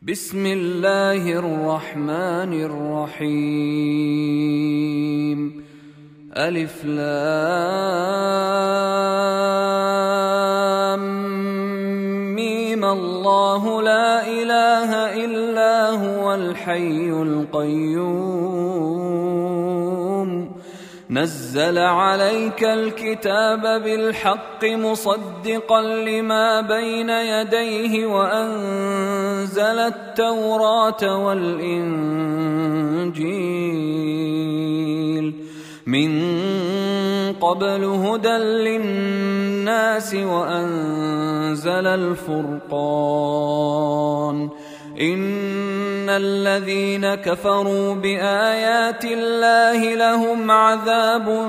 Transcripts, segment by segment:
بسم الله الرحمن الرحيم. ألف لام ميم. الله لا إله إلا هو الحي القيوم. نزل عليك الكتاب بالحق مصدقا لما بين يديه وأنزل التوراة والإنجيل من قبل هدى للناس وأنزل الفرقان. إن الذين كفروا بآيات الله لهم عذاب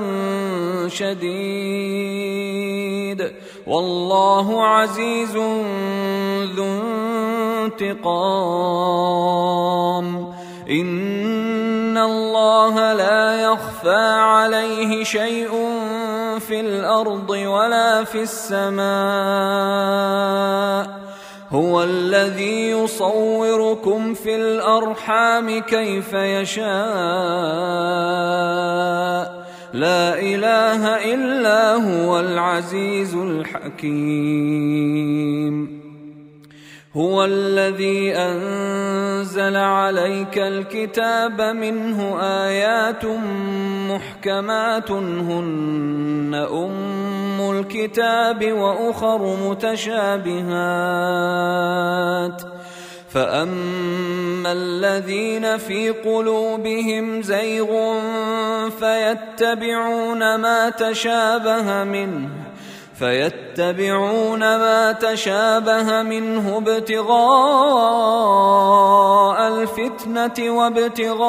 شديد والله عزيز ذو انتقام. إن الله لا يخفى عليه شيء في الأرض ولا في السماء. هو الذي يصوركم في الأرحام كيف يشاء. لا إله إلا هو العزيز الحكيم. هو الذي أنزل عليك الكتاب منه آيات محكمات هن أم الكتاب وأخر متشابهات. فأما الذين في قلوبهم زيغ فيتبعون ما تشابه منه ابتغاء الفتنة وابتغاء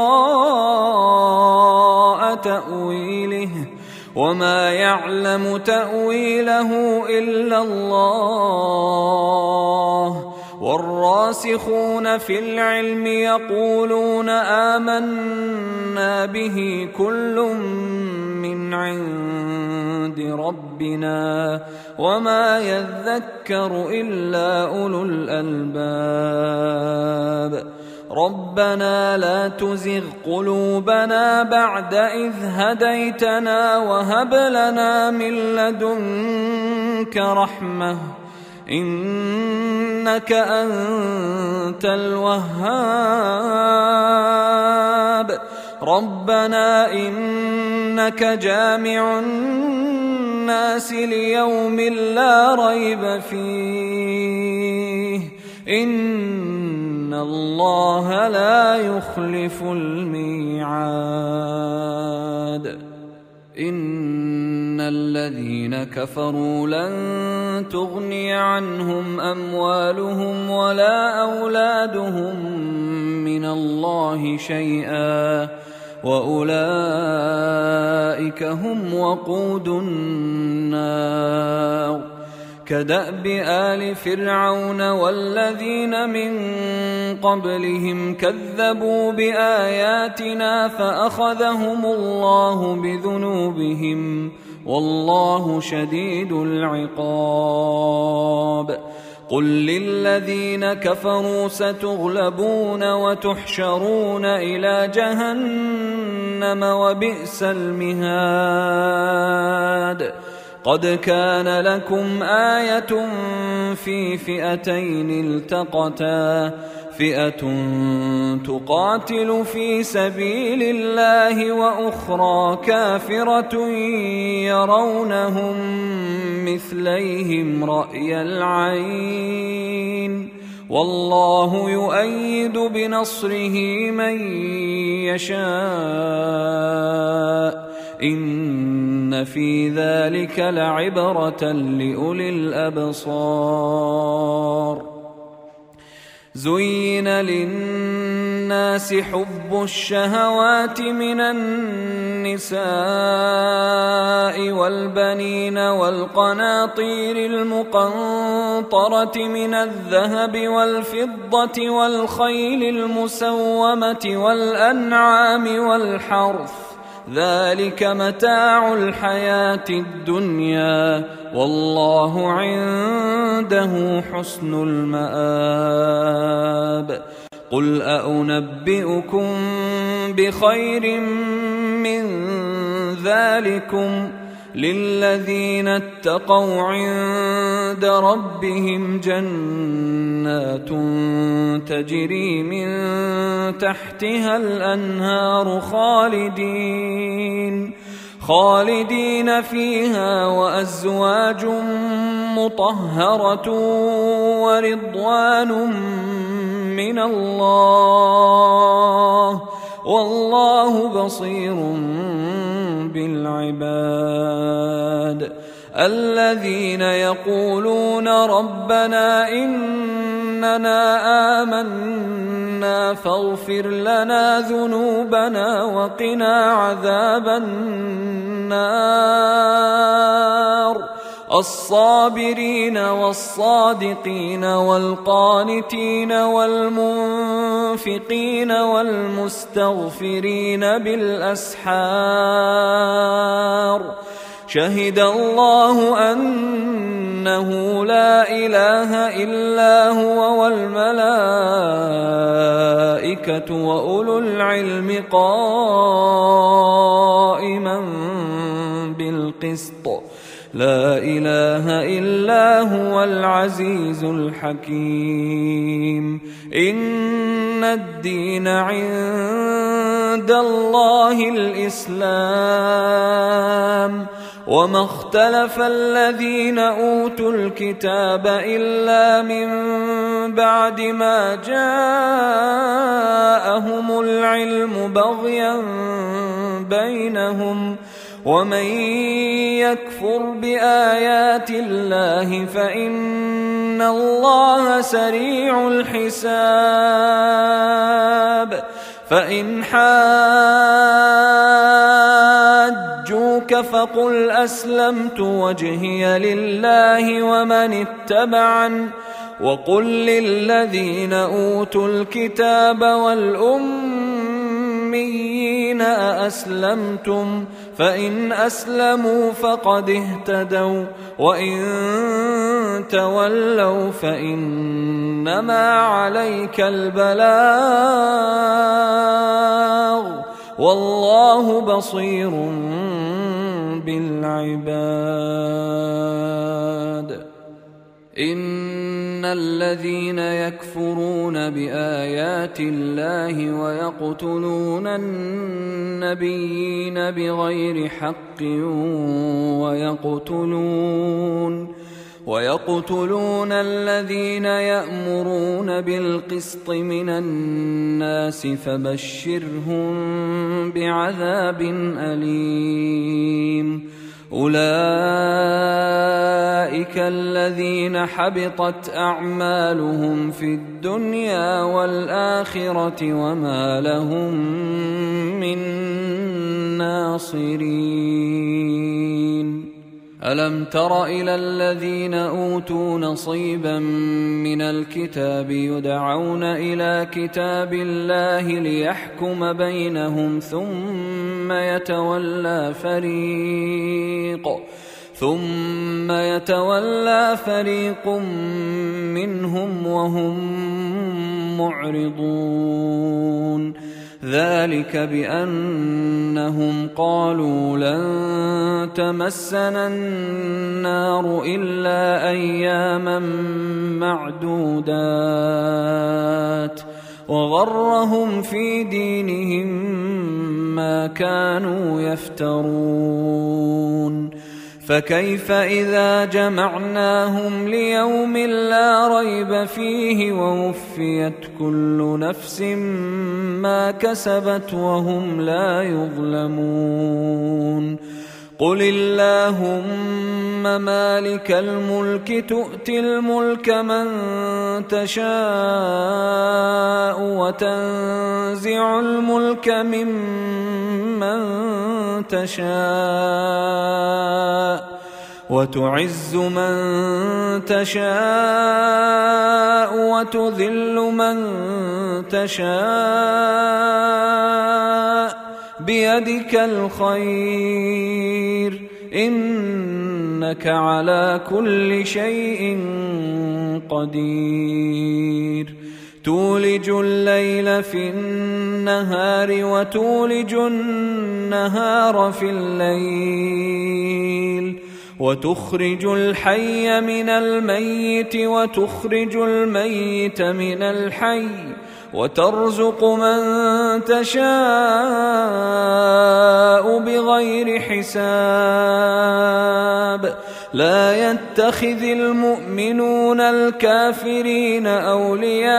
تأويله وما يعلم تأويله إلا الله. والراسخون في العلم يقولون آمنا به كل من عند ربنا وما يذكر إلا أولو الألباب. ربنا لا تزغ قلوبنا بعد إذ هديتنا وهب لنا من لدنك رحمة إنك أنت الوهاب. ربنا إنك جامع الناس ليوم لا ريب فيه إن الله لا يخلف الميعاد. إن الذين كفروا لن تغني عنهم أموالهم ولا أولادهم من الله شيئا وأولئك هم وقود النار. كدأب آل فرعون والذين من قبلهم كذبوا بآياتنا فأخذهم الله بذنوبهم والله شديد العقاب. قل للذين كفروا ستغلبون وتحشرون إلى جهنم وبئس المهاد. قد كان لكم آية في فئتين التقتا فئة تقاتل في سبيل الله وأخرى كافرة يرونهم مثليهم رأي العين والله يؤيد بنصره من يشاء. إن في ذلك لعبرة لأولي الأبصار. زين للناس حب الشهوات من النساء والبنين والقناطير المقنطرة من الذهب والفضة والخيل المسومة والأنعام والحرث ذلك متاع الحياة الدنيا والله عنده حسن المآب. قل أنبئكم بخير من ذلكم للذين اتقوا عند ربهم جنات تجري من تحتها الأنهار خالدين فيها وأزواج مطهرة ورضوان من الله والله بصير بالعباد. الذين يقولون ربنا إننا آمنا فاغفر لنا ذنوبنا وقنا عذاب النار. الصابرين والصادقين والقانتين والمنفقين والمستغفرين بالأسحار. شهد الله أنه لا إله إلا هو والملائكة وأولو العلم قائما بالقسط لا إله إلا هو العزيز الحكيم. إن الدين عند الله الإسلام وما اختلف الذين أوتوا الكتاب إلا من بعد ما جاءهم العلم بغيا بينهم ومن يكفر بآيات الله فإن الله سريع الحساب. فإن حاجوك فقل أسلمت وجهي لله ومن اتبعن وقل للذين أوتوا الكتاب والأميين أأسلمتم فإن أسلموا فقد اهتدوا وإن تولوا فإنما عليك البلاغ والله بصير بالعباد. إن الذين يكفرون بآيات الله ويقتلون النبيين بغير حق ويقتلون الذين يأمرون بالقسط من الناس فبشرهم بعذاب أليم. أولئك الذين حبطت أعمالهم في الدنيا والآخرة وما لهم من ناصرين. ألم تر إلى الذين أوتوا نصيبا من الكتاب يدعون إلى كتاب الله ليحكم بينهم ثم يتولى فريق منهم وهم معرضون. ذلك بأنهم قالوا لن تمسنا النار إلا أياما معدودات وغرهم في دينهم ما كانوا يفترون. فكيف إذا جمعناهم ليوم لا ريب فيه ووفيت كل نفس ما كسبت وهم لا يظلمون. قل اللهم مالك الملك تؤتي الملك من تشاء وتنزع الملك ممن تشاء وتعز من تشاء وتذل من تشاء بيدك الخير إنك على كل شيء قدير تولج الليل في النهار وتولج النهار في الليل وتخرج الحي من الميت وتخرج الميت من الحي وترزق من تشاء بغير حساب لا يتخذ المؤمنون الكافرين أولياء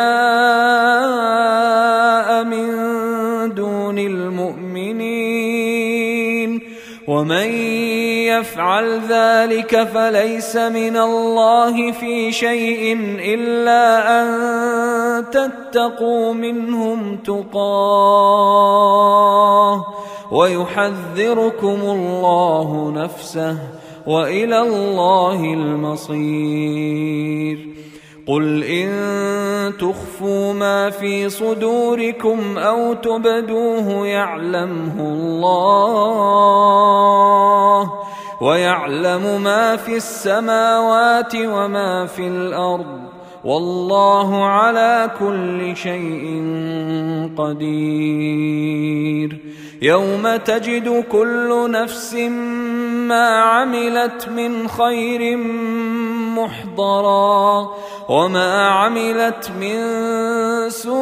من دون المؤمنين ومن يفعل ذلك فليس من الله في شيء إلا أن تتقوا منهم تقاه ويحذركم الله نفسه وإلى الله المصير قل إن تخفوا ما في صدوركم أو تبدوه يعلمه الله ويعلم ما في السماوات وما في الأرض والله على كل شيء قدير يوم تجد كل نفس ما عملت من خير محضرا وما عملت من سوء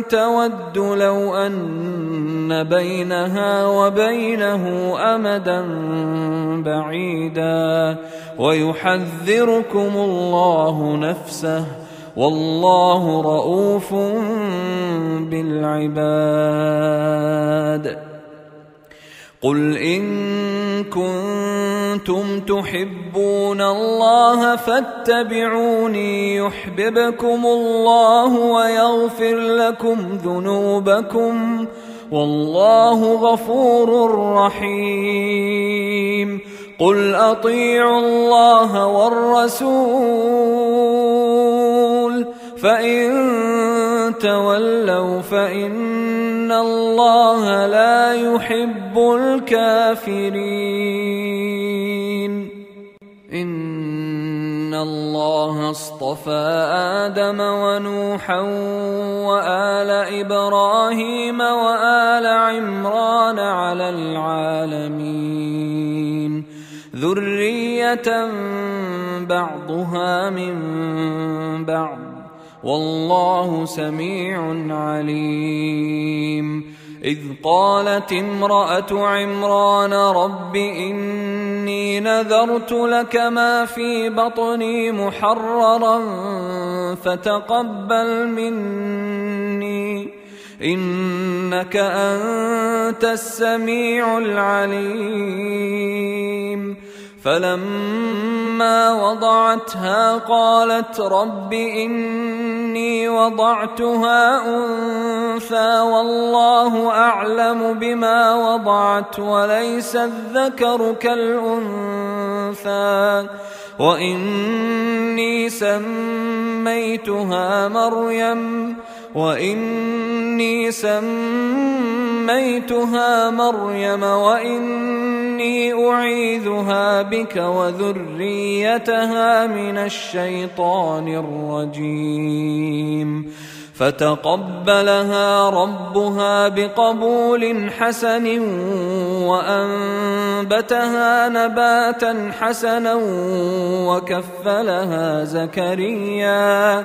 تود لو أن بينها وبينه أمدا بعيدا ويحذركم الله نفسه والله رؤوف بالعباد قل إن كنتم تحبون الله فاتبعوني يحببكم الله ويغفر لكم ذنوبكم والله غفور رحيم قل أطيعوا الله والرسول فإن تولوا فإن الله لا يحب الكافرين إن الله اصطفى آدم ونوحا وآل إبراهيم وآل عمران على العالمين ذرية بعضها من بعض والله سميع عليم إذ قالت امرأة عمران رب إني نذرت لك ما في بطني محررا فتقبل مني إنك أنت السميع العليم فلما وضعتها قالت رب إني وضعتها أنثى والله أعلم بما وضعت وليس الذكر كالأنثى وإني سميتها مريم وإني أعيذها بك وذريتها من الشيطان الرجيم فتقبلها ربها بقبول حسن وأنبتها نباتا حسنا وكفلها زكريا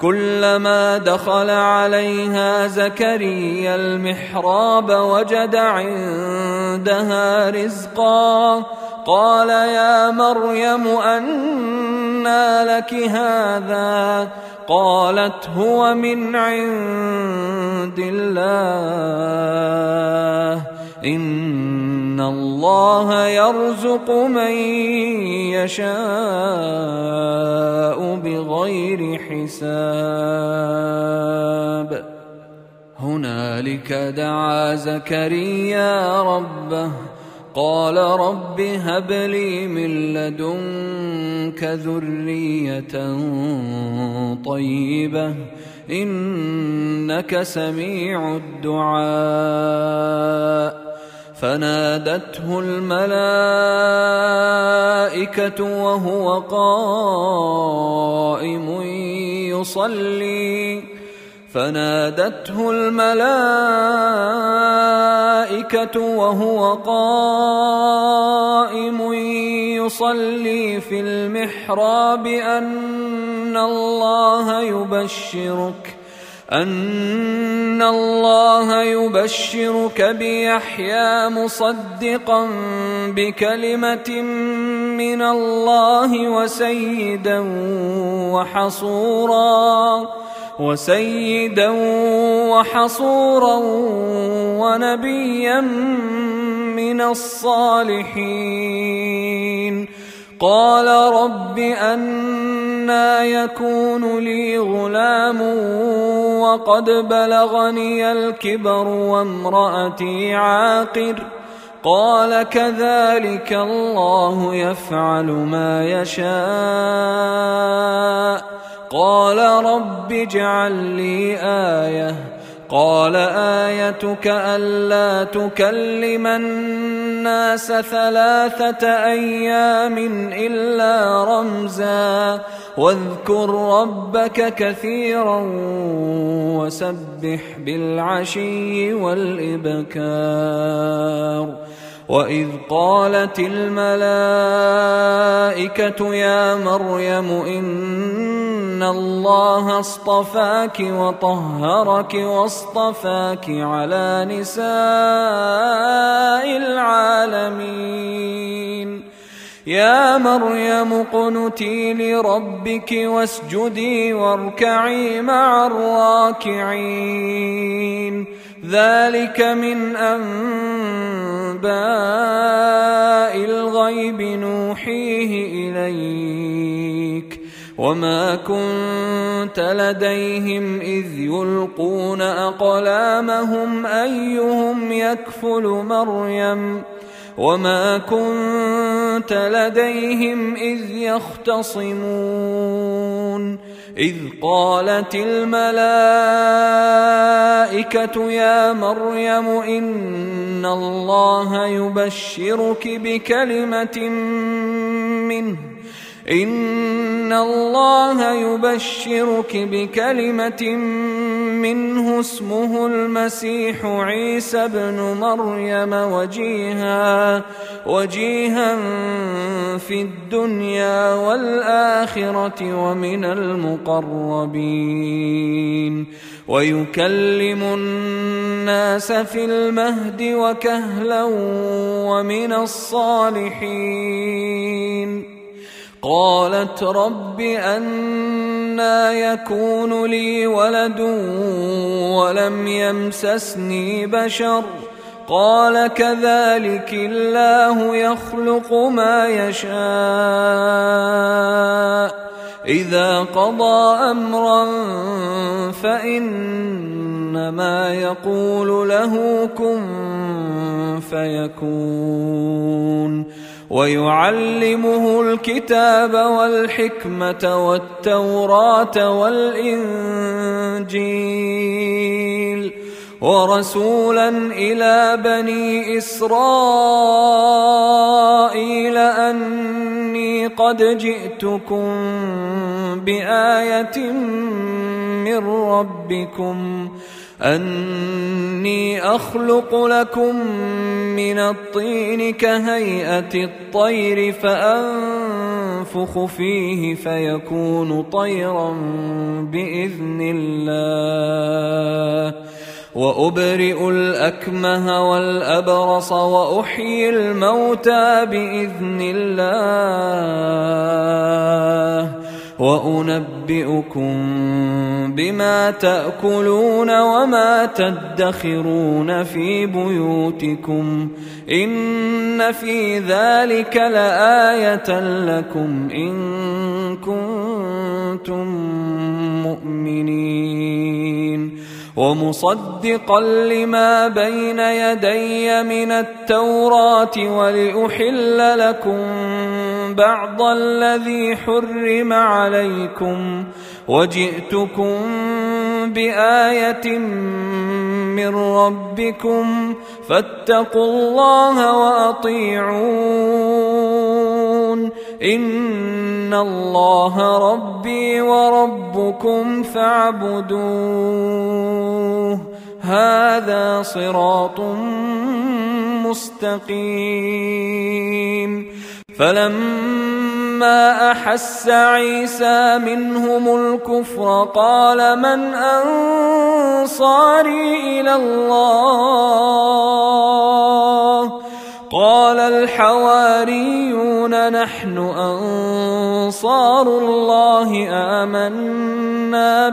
كلما دخل عليها زكريا المحراب وجد عندها رزقا قال يا مريم أنى لك هذا قالت هو من عند الله إن الله يرزق من يشاء بغير حساب هنالك دعا زكريا ربه قال رب هب لي من لدنك ذرية طيبة إنك سميع الدعاء. فنادته الملائكة وهو قائم يصلي في المحراب أن الله يبشرك بيحيى مصدقا بكلمة من الله وسيدا وحصورا ونبيا من الصالحين. قال رب أنى يكون لي غلام وقد بلغني الكبر وامرأتي عاقر. قال كذلك الله يفعل ما يشاء. قال رب اجعل لي آية. قال آيتك ألا تكلم الناس 3 أيام إلا رمزا واذكر ربك كثيرا وسبح بالعشي والإبكار. وإذ قالت الملائكة يا مريم إن الله اصطفاك وطهرك واصطفاك على نساء العالمين. يا مريم اقنتي لربك واسجدي واركعي مع الراكعين. ذلك من أنباء الغيب نوحيه إليك وما كنت لديهم إذ يلقون أقلامهم أيهم يكفل مريم وما كنت لديهم إذ يختصمون. إذ قالت الملائكة يا مريم إن الله يبشرك بكلمة منه اسمه المسيح عيسى ابن مريم وجيها في الدنيا والآخرة ومن المقربين ويكلم الناس في المهد وكهلا ومن الصالحين. قالت رب أنى يكون لي ولد ولم يمسسني بشر قال كذلك الله يخلق ما يشاء إذا قضى أمرا فإنما يقول له كن فيكون. ويعلمه الكتاب والحكمة والتوراة والإنجيل ورسولا إلى بني إسرائيل أني قد جئتكم بآية من ربكم أني أخلق لكم من الطين كهيئة الطير فأنفخ فيه فيكون طيرا بإذن الله وأبرئ الأكمه والأبرص وأحيي الموتى بإذن الله وأنبئكم بما تأكلون وما تدخرون في بيوتكم إن في ذلك لآية لكم إن كنتم مؤمنين. ومصدقا لما بين يدي من التوراة ولأحل لكم بعض الذي حرم عليكم وجئتكم بآية من ربكم فاتقوا الله وأطيعون إن الله ربي وربكم فاعبدوه هذا صراط مستقيم. فلما أحس عيسى منهم الكفر قال من أنصاري إلى الله قال الحواريون نحن أنصار الله آمنا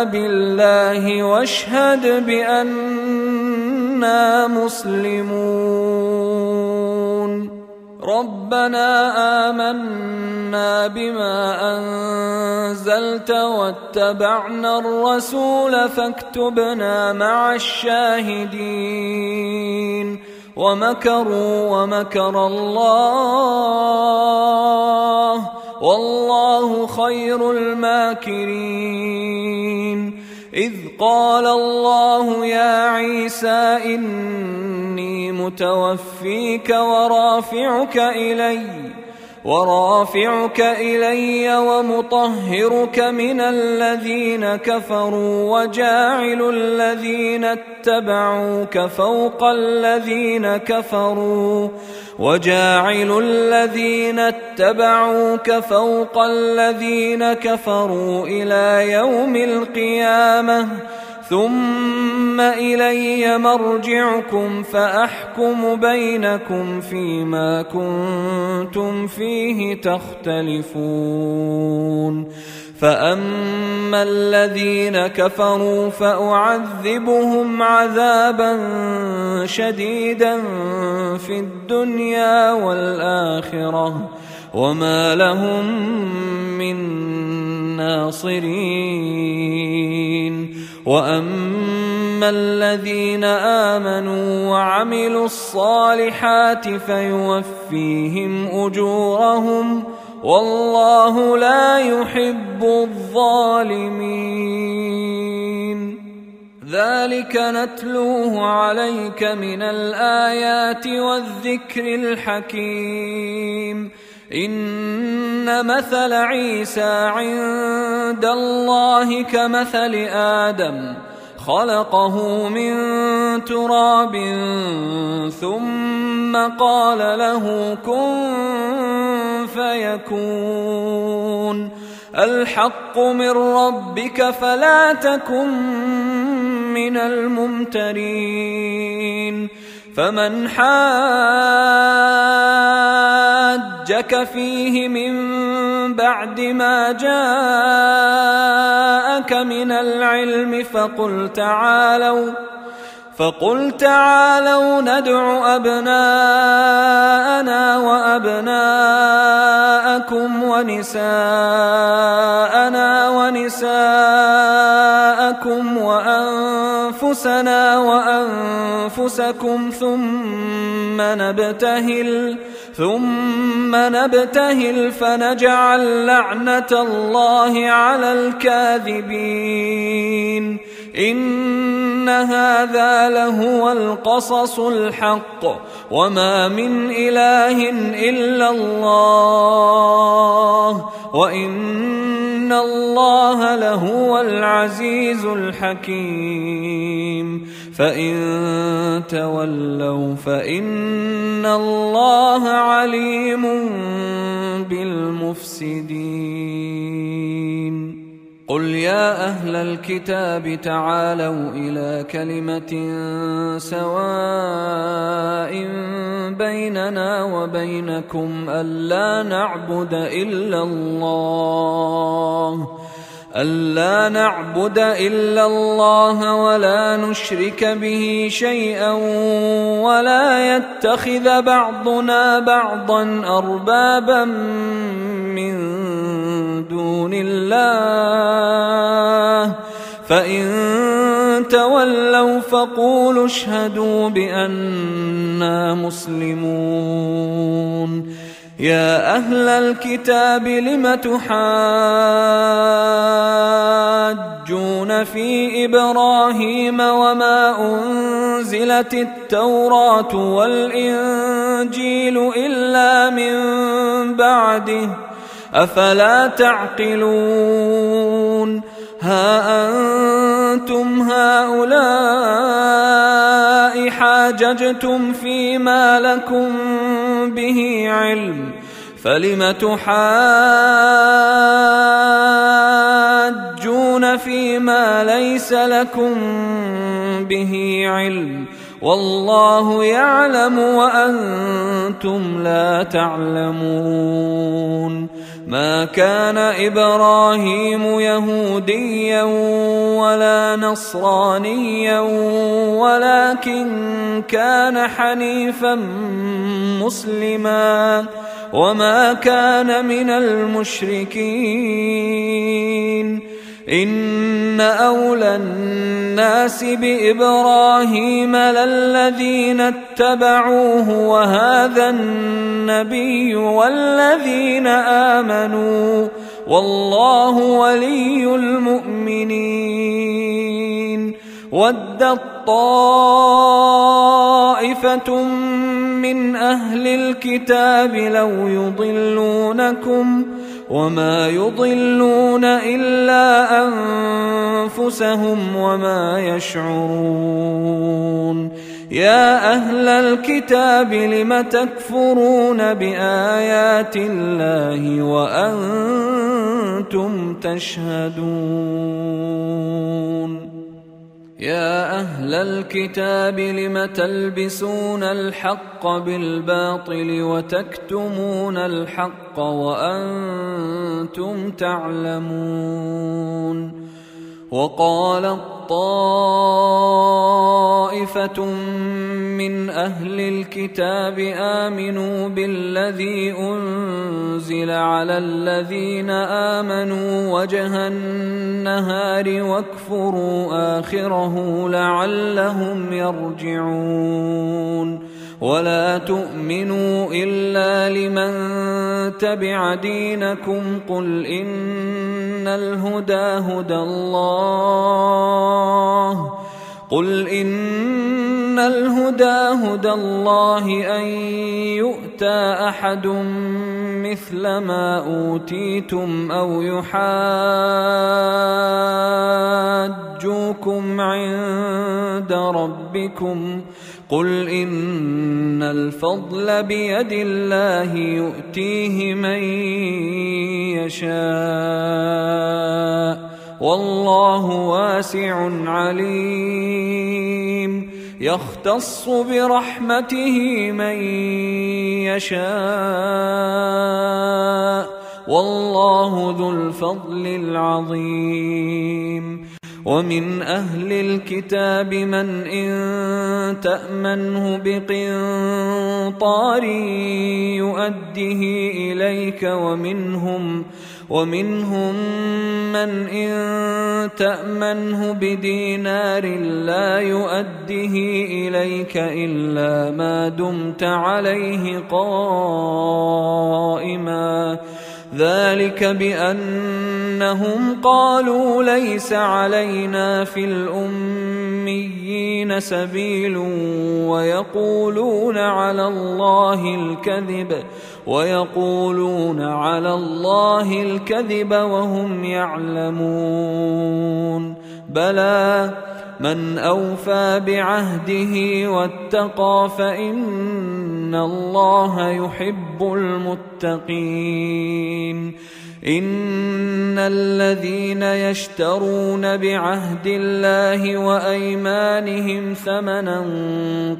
بالله واشهد بأننا مسلمون. ربنا آمنا بما أنزلت واتبعنا الرسول فاكتبنا مع الشاهدين. ومكروا ومكر الله والله خير الماكرين. إذ قال الله يا عيسى إني متوفيك ورافعك إلي ومطهرك من الذين كفروا وجاعل الذين اتبعوك فوق الذين كفروا إلى يوم القيامة ثم إلي مرجعكم فأحكم بينكم فيما كنتم فيه تختلفون. فأما الذين كفروا فأعذبهم عذابا شديدا في الدنيا والآخرة وما لهم من ناصرين. وأما الذين آمنوا وعملوا الصالحات فيوفيهم أجورهم والله لا يحب الظالمين. ذلك نتلوه عليك من الآيات والذكر الحكيم. إن مثل عيسى عند الله كمثل آدم خلقه من تراب ثم قال له كن فيكون. الحق من ربك فلا تكن من الممترين. فمن حاجك فيه من بعد ما جاءك من العلم فقل تعالوا ندع أبناءنا وأبناءكم ونساءنا ونساءكم وأنفسنا وأنفسكم ثم نبتهل فنجعل لعنة الله على الكاذبين. إن هذا لهو القصص الحق وما من إله إلا الله وإن الله لهو العزيز الحكيم. فإن تولوا فإن الله عليم بالمفسدين. قل يا أهل الكتاب تعالوا إلى كلمة سواء بيننا وبينكم ألا نعبد إلا الله ولا نشرك به شيئا ولا يتخذ بعضنا بعضا أربابا من دون الله الله فإن تولوا فقولوا اشهدوا بأننا مسلمون. يا أهل الكتاب لم تحاجون في إبراهيم وما أنزلت التوراة والإنجيل إلا من بعده أفلا تعقلون. ها أنتم هؤلاء حاججتم فيما لكم به علم فلم تحاجون فيما ليس لكم به علم والله يعلم وأنتم لا تعلمون. ما كان إبراهيم يهوديا ولا نصرانيا ولكن كان حنيفا مسلما وما كان من المشركين. إن أولى الناس بإبراهيم للذين اتبعوه وهذا النبي والذين آمنوا والله ولي المؤمنين. ودت طائفة من أهل الكتاب لو يضلونكم وما يضلون إلا أنفسهم وما يشعرون. يا أهل الكتاب لم تكفرون بآيات الله وأنتم تشهدون. يا أهل الكتاب لم تلبسون الحق بالباطل وتكتمون الحق وأنتم تعلمون. وقالت طائفة من أهل الكتاب آمنوا بالذي أنزل على الذين آمنوا وجه النهار واكفروا آخره لعلهم يرجعون. ولا تؤمنوا إلا لمن تبع دينكم قل إن الهدى هدى الله أن يؤتى أحد مثل ما أوتيتم أو يحاجوكم عند ربكم قل إن الفضل بيد الله يؤتيه من يشاء والله واسع عليم. يختص برحمته من يشاء والله ذو الفضل العظيم. ومن أهل الكتاب من إن تأمنه بقنطار يؤده إليك ومنهم من إن تأمنه بدينار لا يؤده إليك إلا ما دمت عليه قائما ذلك بأنهم قالوا ليس علينا في الأميين سبيل ويقولون على الله الكذب وهم يعلمون. بلى من أوفى بعهده واتقى فإن الله يحب المتقين. إن الذين يشترون بعهد الله وأيمانهم ثمنا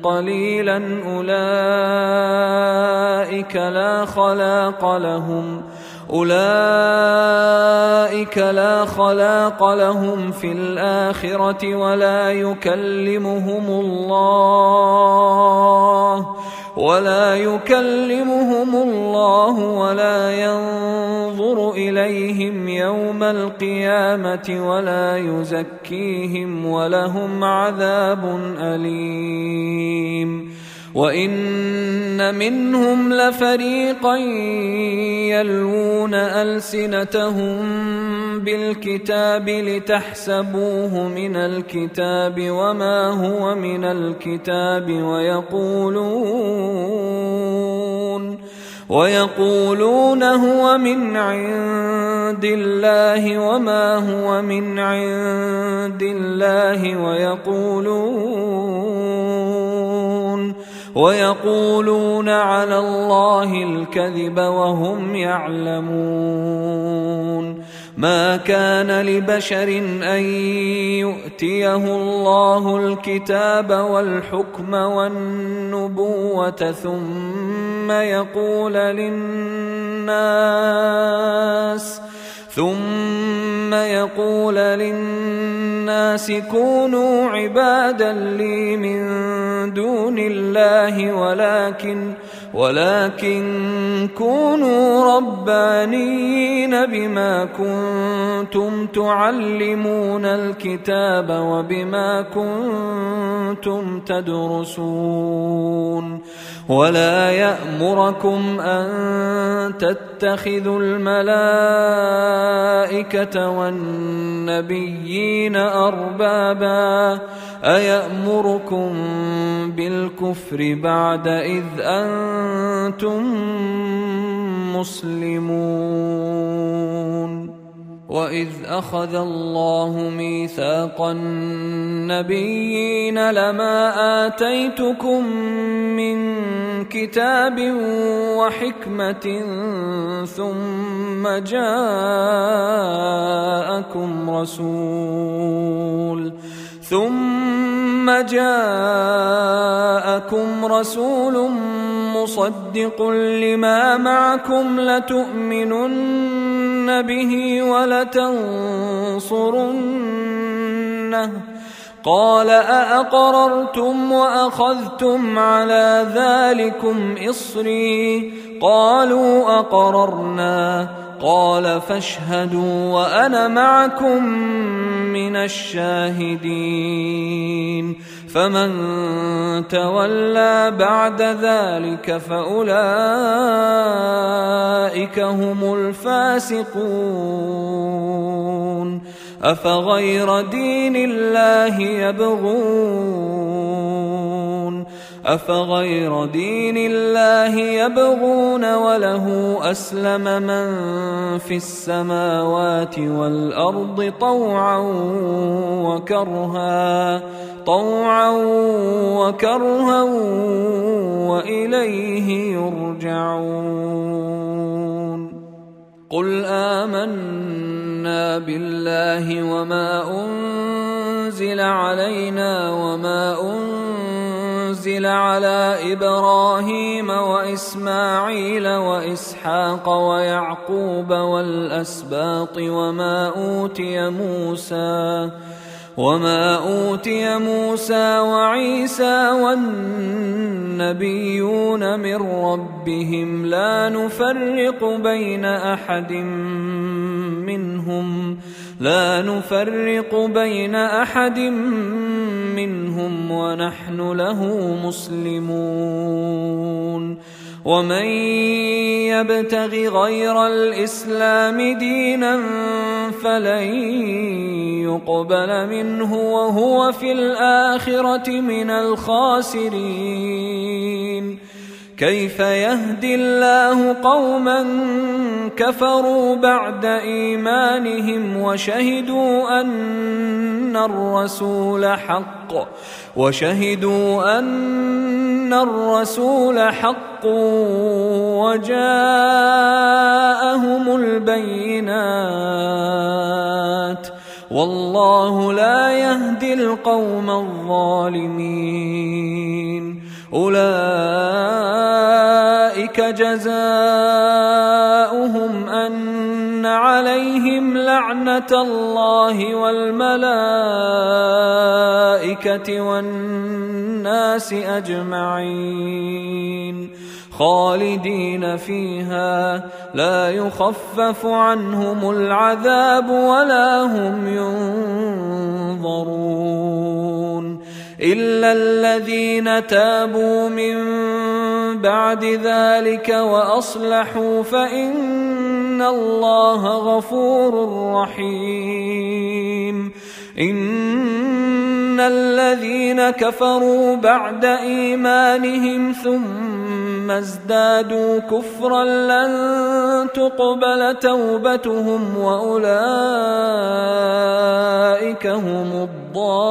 قليلا أولئك لا خلاق لهم في الآخرة ولا يكلمهم الله ولا ينظر ينظر إليهم يوم القيامة ولا يزكيهم ولهم عذاب أليم. وإن منهم لفريقا يلوون ألسنتهم بالكتاب لتحسبوه من الكتاب وما هو من الكتاب ويقولون هو من عند الله وما هو من عند الله ويقولون على الله الكذب وهم يعلمون. ما كان لبشر أن يؤتيه الله الكتاب والحكم والنبوة ثم يقول للناس كونوا عبادا لي من دون الله ولكن كونوا ربانيين بما كنتم تعلمون الكتاب وبما كنتم تدرسون. ولا يأمركم أن تتخذوا الملائكة والنبيين أربابا أيأمركم بالكفر بعد إذ أنتم مسلمون. وإذ أخذ الله ميثاق النبيين لما آتيتكم من كتاب وحكمة ثم جاءكم رسول مصدق لما معكم لتؤمنن به ولتنصرنه قال أأقررتم وأخذتم على ذلكم إصري قالوا أقررنا قال فاشهدوا وأنا معكم من الشاهدين. فمن تولى بعد ذلك فأولئك هم الفاسقون. أفغير دين الله يبغون وله أسلم من في السماوات والأرض طوعا وكرها وإليه يرجعون. قل آمنا بالله وما أنزل علينا وما أنزل على إبراهيم وإسماعيل وإسحاق ويعقوب والأسباط وما أوتي موسى وعيسى والنبيون من ربهم لا نفرق بين أحد منهم ونحن له مسلمون. ومن يبتغ غير الإسلام دينا فلن يقبل منه وهو في الآخرة من الخاسرين. كيف يهدي الله قوما كفروا بعد إيمانهم وشهدوا أن الرسول حق وجاءهم البينات والله لا يهدي القوم الظالمين. أولئك جزاؤهم أن عليهم لعنة الله والملائكة والناس أجمعين خالدين فيها لا يخفف عنهم العذاب ولا هم ينظرون إلا الذين تابوا من بعد ذلك وأصلحوا فإن الله غفور رحيم إن الذين كفروا بعد إيمانهم ثم ازدادوا كفرا لن تقبل توبتهم وأولئك هم الضالون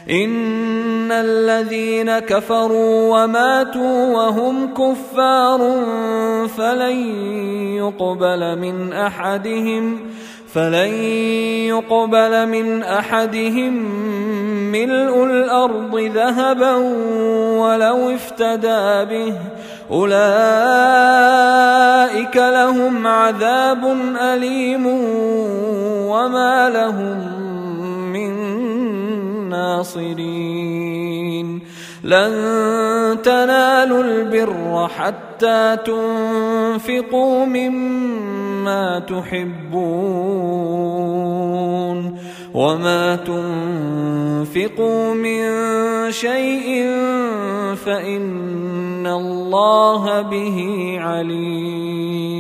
إن الذين كفروا وماتوا وهم كفار فلن يقبل من أحدهم ملء الأرض ذهبا ولو افتدى به أولئك لهم عذاب أليم وما لهم من ناصرين لن تنالوا البر حتى تنفقوا مما تحبون وما تنفقوا من شيء فإن الله به عليم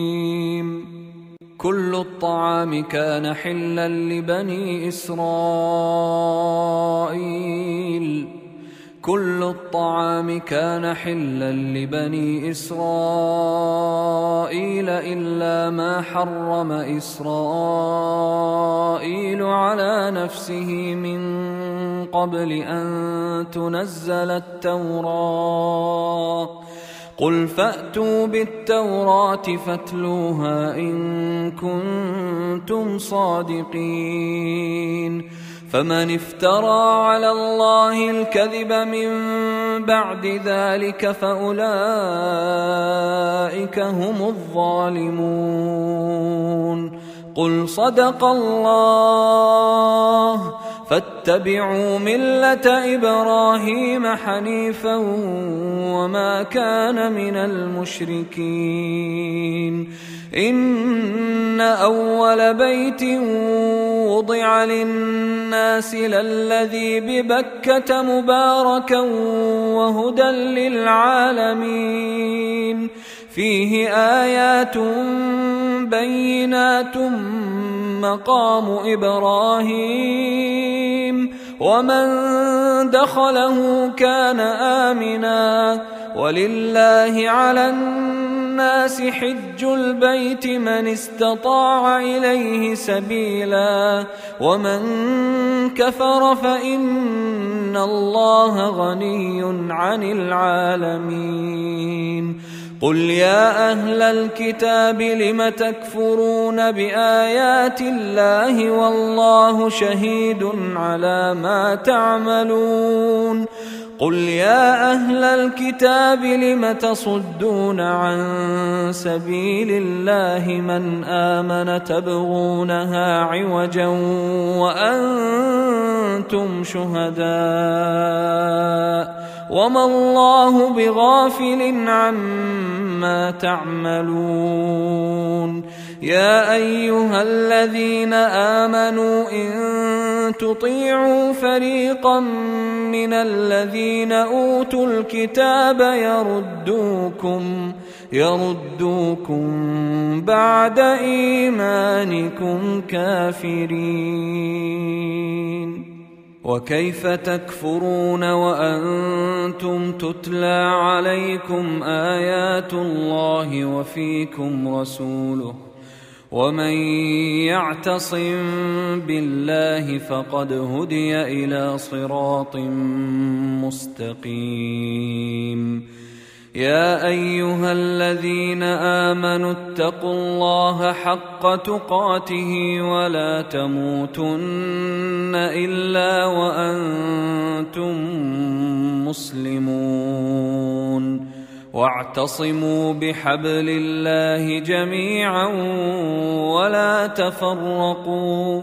كل الطعام كان حلا لبني إسرائيل إلا ما حرم إسرائيل على نفسه من قبل أن تنزل التوراة قل فأتوا بالتوراة فاتلوها إن كنتم صادقين فمن افترى على الله الكذب من بعد ذلك فأولئك هم الظالمون قل صدق الله فاتبعوا ملة إبراهيم حنيفا وما كان من المشركين إن أول بيت وضع للناس للذي ببكة مباركا وهدى للعالمين فيه آيات بينات مقام إبراهيم ومن دخله كان آمنا ولله على الناس حج البيت من استطاع إليه سبيلا ومن كفر فإن الله غني عن العالمين قل يا أهل الكتاب لم تكفرون بآيات الله والله شهيد على ما تعملون قل يا أهل الكتاب لم تصدون عن سبيل الله من آمن تبغونها عوجا وأنتم شهداء وما الله بغافل عما تعملون يا أيها الذين آمنوا إن تطيعوا فريقا من الذين أوتوا الكتاب يردوكم بعد إيمانكم كافرين وكيف تكفرون وأنتم تتلى عليكم آيات الله وفيكم رسوله ومن يعتصم بالله فقد هدي إلى صراط مستقيم يا أيها الذين آمنوا اتقوا الله حق تقاته ولا تموتن إلا وأنتم مسلمون واعتصموا بحبل الله جميعا ولا تفرقوا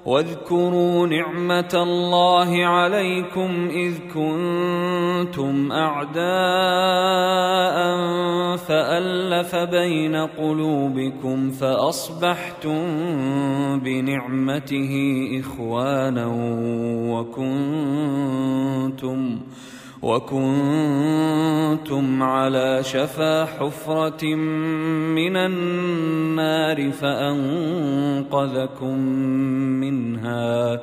واذكروا نعمة الله عليكم إذ كنتم أعداء فألف بين قلوبكم فأصبحتم بنعمته إخوانا وكنتم على شفا حفرة من النار فأنقذكم منها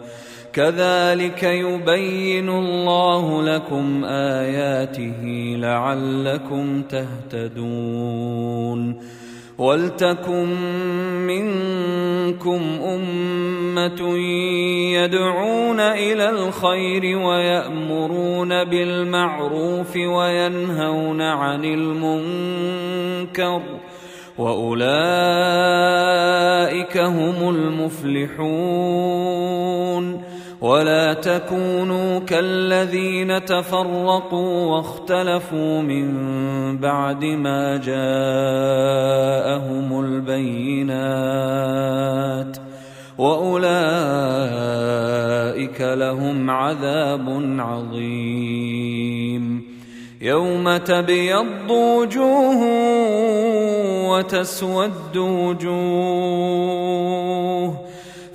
كذلك يبين الله لكم آياته لعلكم تهتدون ولتكن منكم أمة يدعون إلى الخير ويأمرون بالمعروف وينهون عن المنكر وأولئك هم المفلحون ولا تكونوا كالذين تفرقوا واختلفوا من بعد ما جاءهم البينات وأولئك لهم عذاب عظيم يوم تبيض وجوه وتسود وجوه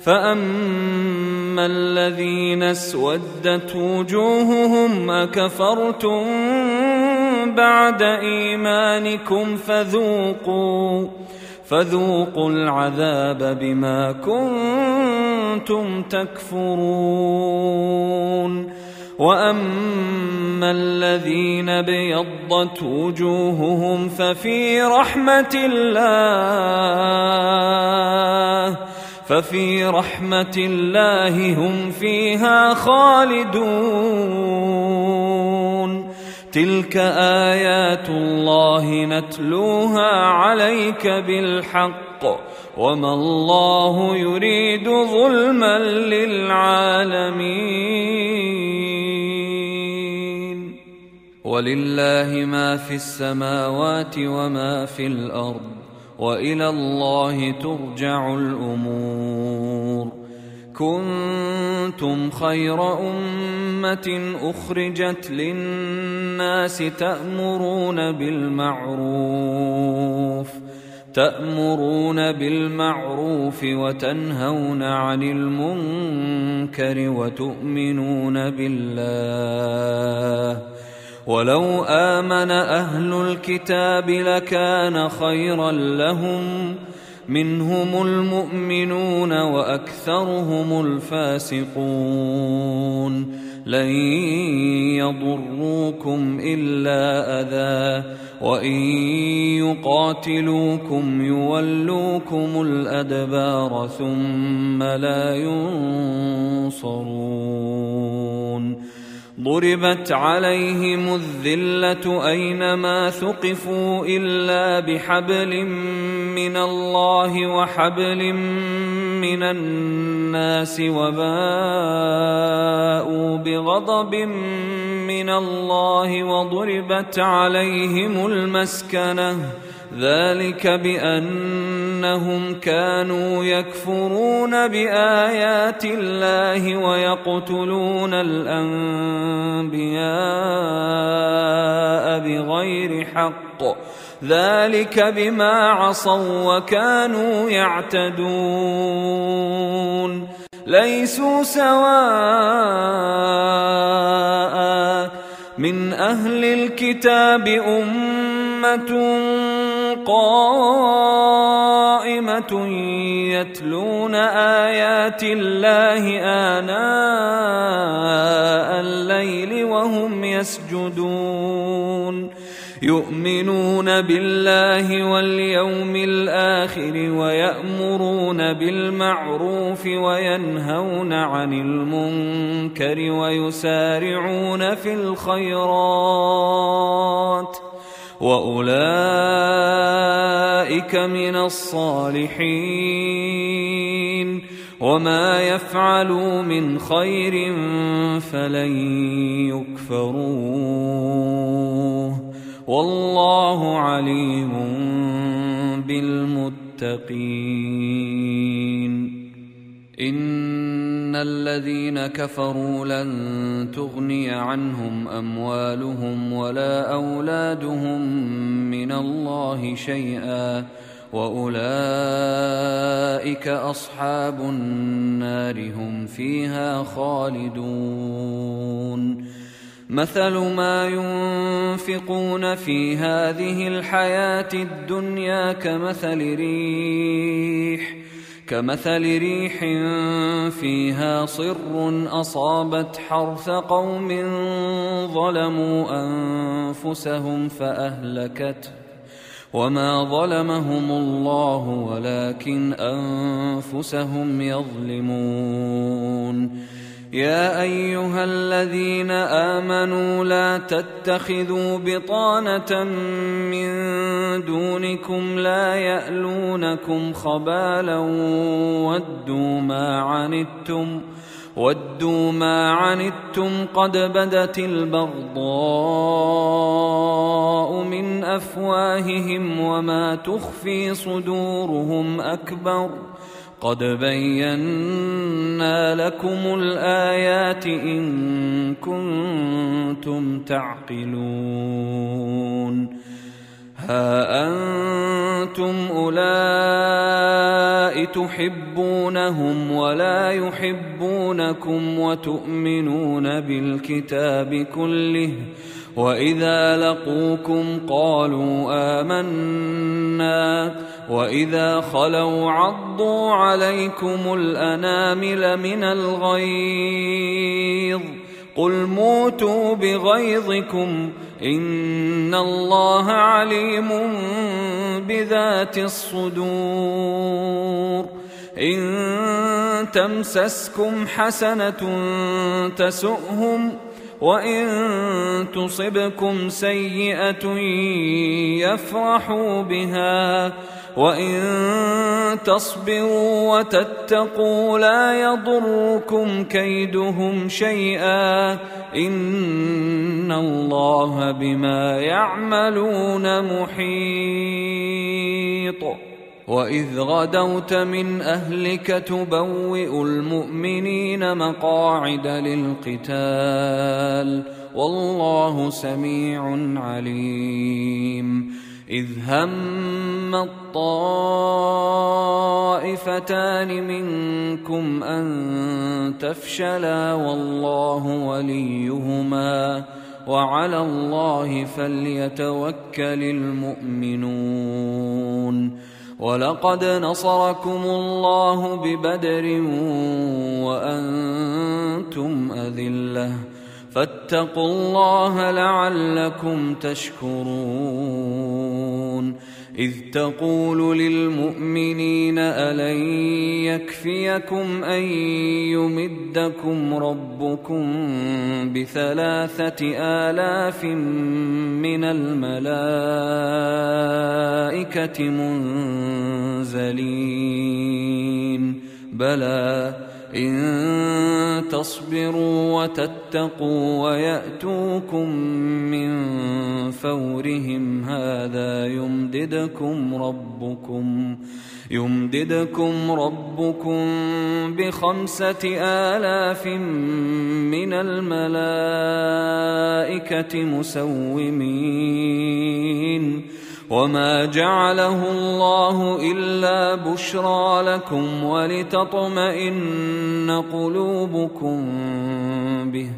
فأما الذين اسودت وجوههم أكفرتم بعد إيمانكم فذوقوا العذاب بما كنتم تكفرون وأما الذين ابيضت وجوههم ففي رحمة الله هم فيها خالدون تلك آيات الله نتلوها عليك بالحق وما الله يريد ظلما للعالمين ولله ما في السماوات وما في الأرض وإلى الله ترجع الأمور كنتم خير أمة أخرجت للناس تأمرون بالمعروف وتنهون عن المنكر وتؤمنون بالله ولو آمن أهل الكتاب لكان خيرا لهم منهم المؤمنون وأكثرهم الفاسقون لن يضروكم إلا أذى وإن يقاتلوكم يولوكم الأدبار ثم لا ينصرون ضربت عليهم الذلة أينما ثقفوا إلا بحبل من الله وحبل من الناس وباءوا بغضب من الله وضربت عليهم المسكنة ذلك بأنهم كانوا يكفرون بآيات الله ويقتلون الأنبياء بغير حق ذلك بما عصوا وكانوا يعتدون ليسوا سواء من أهل الكتاب أمة قائمة يتلون آيات الله آناء الليل وهم يسجدون يؤمنون بالله واليوم الآخر ويأمرون بالمعروف وينهون عن المنكر ويسارعون في الخيرات وأولئك من الصالحين وما يفعلوا من خير فلن يكفروه والله عليم بالمتقين الذين كفروا لن تغني عنهم أموالهم ولا أولادهم من الله شيئا وأولئك أصحاب النار هم فيها خالدون مثل ما ينفقون في هذه الحياة الدنيا كمثل ريح فيها صر أصابت حرث قوم ظلموا أنفسهم فأهلكته وما ظلمهم الله ولكن أنفسهم يظلمون يا أيها الذين آمنوا لا تتخذوا بطانة من دونكم لا يألونكم خبالا ودوا ما عنتم قد بدت البغضاء من أفواههم وما تخفي صدورهم أكبر قد بينا لكم الآيات إن كنتم تعقلون ها أنتم أولئك تحبونهم ولا يحبونكم وتؤمنون بالكتاب كله وإذا لقوكم قالوا آمنا وإذا خلوا عضوا عليكم الأنامل من الغيظ قل موتوا بغيظكم إن الله عليم بذات الصدور إن تمسسكم حسنة تسؤهم وإن تصبكم سيئة يفرحوا بها وإن تصبروا وتتقوا لا يضركم كيدهم شيئا إن الله بما يعملون محيط وإذ غدوت من أهلك تبوئ المؤمنين مقاعد للقتال والله سميع عليم إذ هم الطائفتان منكم أن تفشلا والله وليهما وعلى الله فليتوكل المؤمنون ولقد نصركم الله ببدر وأنتم أذلة فاتقوا الله لعلكم تشكرون إذ تقول للمؤمنين ألن يكفيكم أن يمدكم ربكم ب3,000 من الملائكة منزلين بلى إن تصبروا وتتقوا ويأتوكم من فورهم هذا يمددكم ربكم ب5,000 من الملائكة مسومين وما جعله الله إلا بشرى لكم ولتطمئن قلوبكم به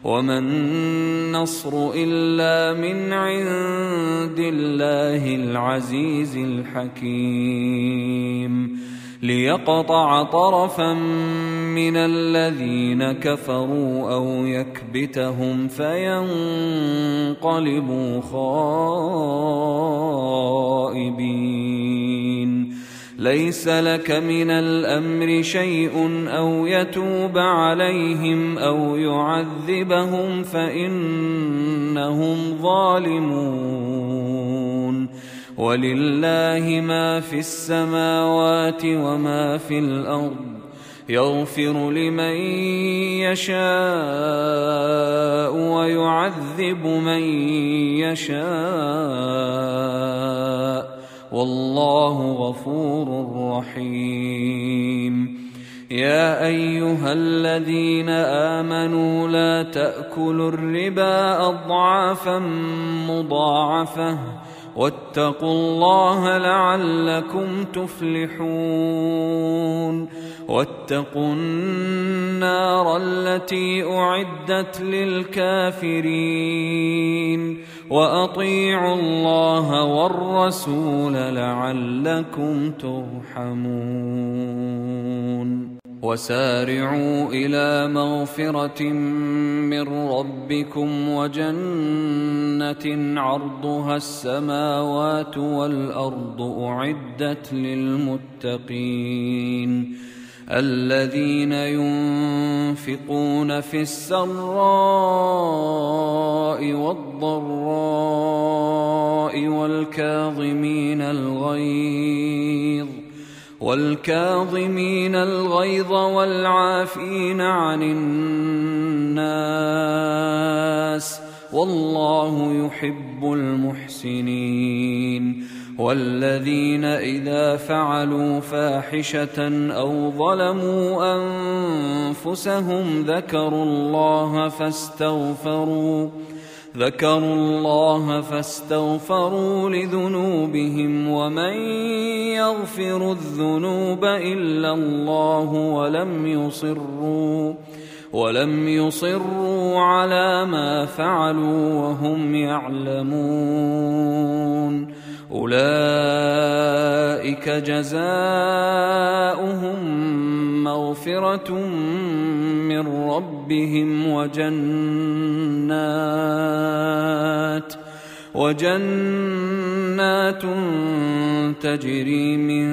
وما النصر إلا من عند الله العزيز الحكيم ليقطع طرفا من الذين كفروا أو يكبتهم فينقلبوا خائبين ليس لك من الأمر شيء أو يتوب عليهم أو يعذبهم فإنهم ظالمون ولله ما في السماوات وما في الأرض يغفر لمن يشاء ويعذب من يشاء والله غفور رحيم يا أيها الذين آمنوا لا تأكلوا الربا أضعافا مضاعفة واتقوا الله لعلكم تفلحون واتقوا النار التي أعدت للكافرين وأطيعوا الله والرسول لعلكم ترحمون وسارعوا إلى مغفرة من ربكم وجنة عرضها السماوات والأرض أعدت للمتقين الذين ينفقون في السراء والضراء والكاظمين الغيظ والعافين عن الناس والله يحب المحسنين والذين إذا فعلوا فاحشة أو ظلموا أنفسهم ذكروا الله فاستغفروا لذنوبهم ومن يغفر الذنوب إلا الله ولم يصروا على ما فعلوا وهم يعلمون أولئك جزاؤهم مغفرة من ربهم وجنات تجري من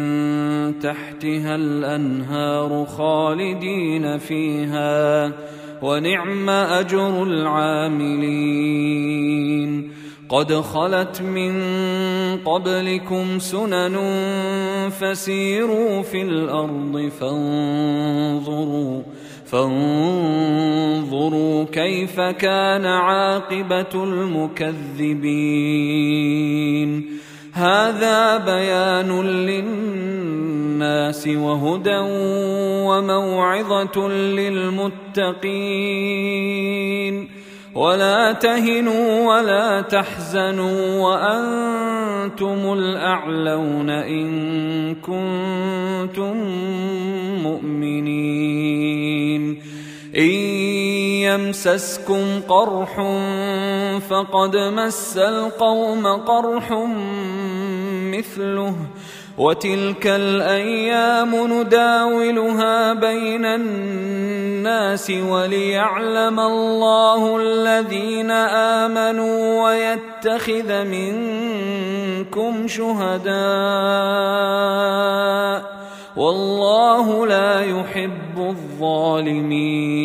تحتها الأنهار خالدين فيها ونعم أجر العاملين قد خلت من قبلكم سنن فسيروا في الأرض فانظروا كيف كان عاقبة المكذبين هذا بيان للناس وهدى وموعظة للمتقين ولا تهنوا ولا تحزنوا وأنتم الأعلون إن كنتم مؤمنين إن يمسسكم قرح فقد مس القوم قرح مثله وتلك الأيام نداولها بين الناس وليعلم الله الذين آمنوا ويتخذ منكم شهداء والله لا يحب الظالمين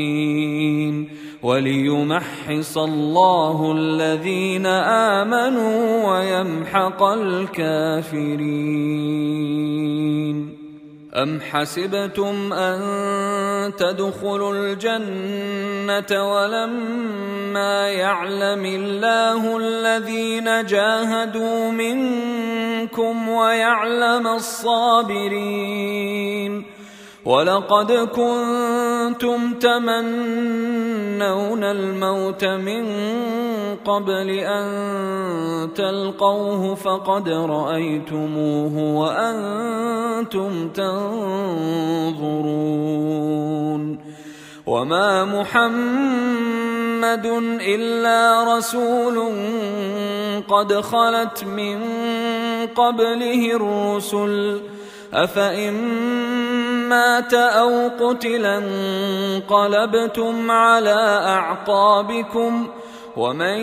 وليمحص الله الذين آمنوا ويمحق الكافرين أم حسبتم أن تدخلوا الجنة ولما يعلم الله الذين جاهدوا منكم ويعلم الصابرين ولقد كنتم تمنون الموت من قبل أن تلقوه فقد رأيتموه وأنتم تنظرون وما محمد إلا رسول قد خلت من قبله الرسل أفإن مات أو قتل انقلبتم على أعقابكم ومن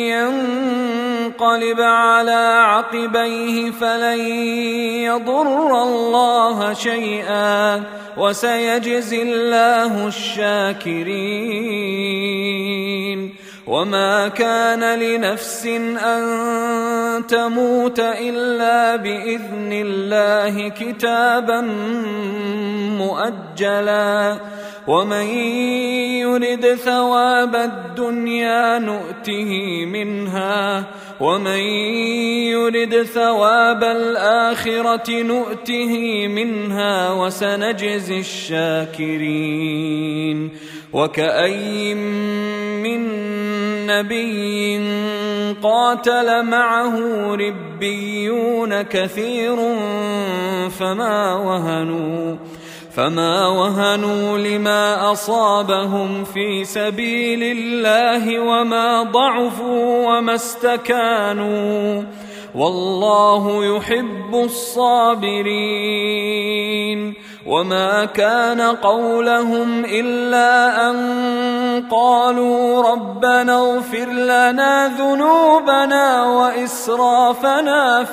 ينقلب على عقبيه فلن يضر الله شيئا وسيجزي الله الشاكرين وما كان لنفس أن تموت إلا بإذن الله كتابا مؤجلا ومن يرد ثواب الدنيا نؤته منها ومن يرد ثواب الآخرة نؤته منها وسنجزي الشاكرين. وكأي من نبي قاتل معه ربيون كثير فما وهنوا لما أصابهم في سبيل الله وما ضعفوا وما استكانوا والله يحب الصابرين. وما كان قولهم إلا أن قالوا ربنا اغفر لنا ذنوبنا وإسرافنا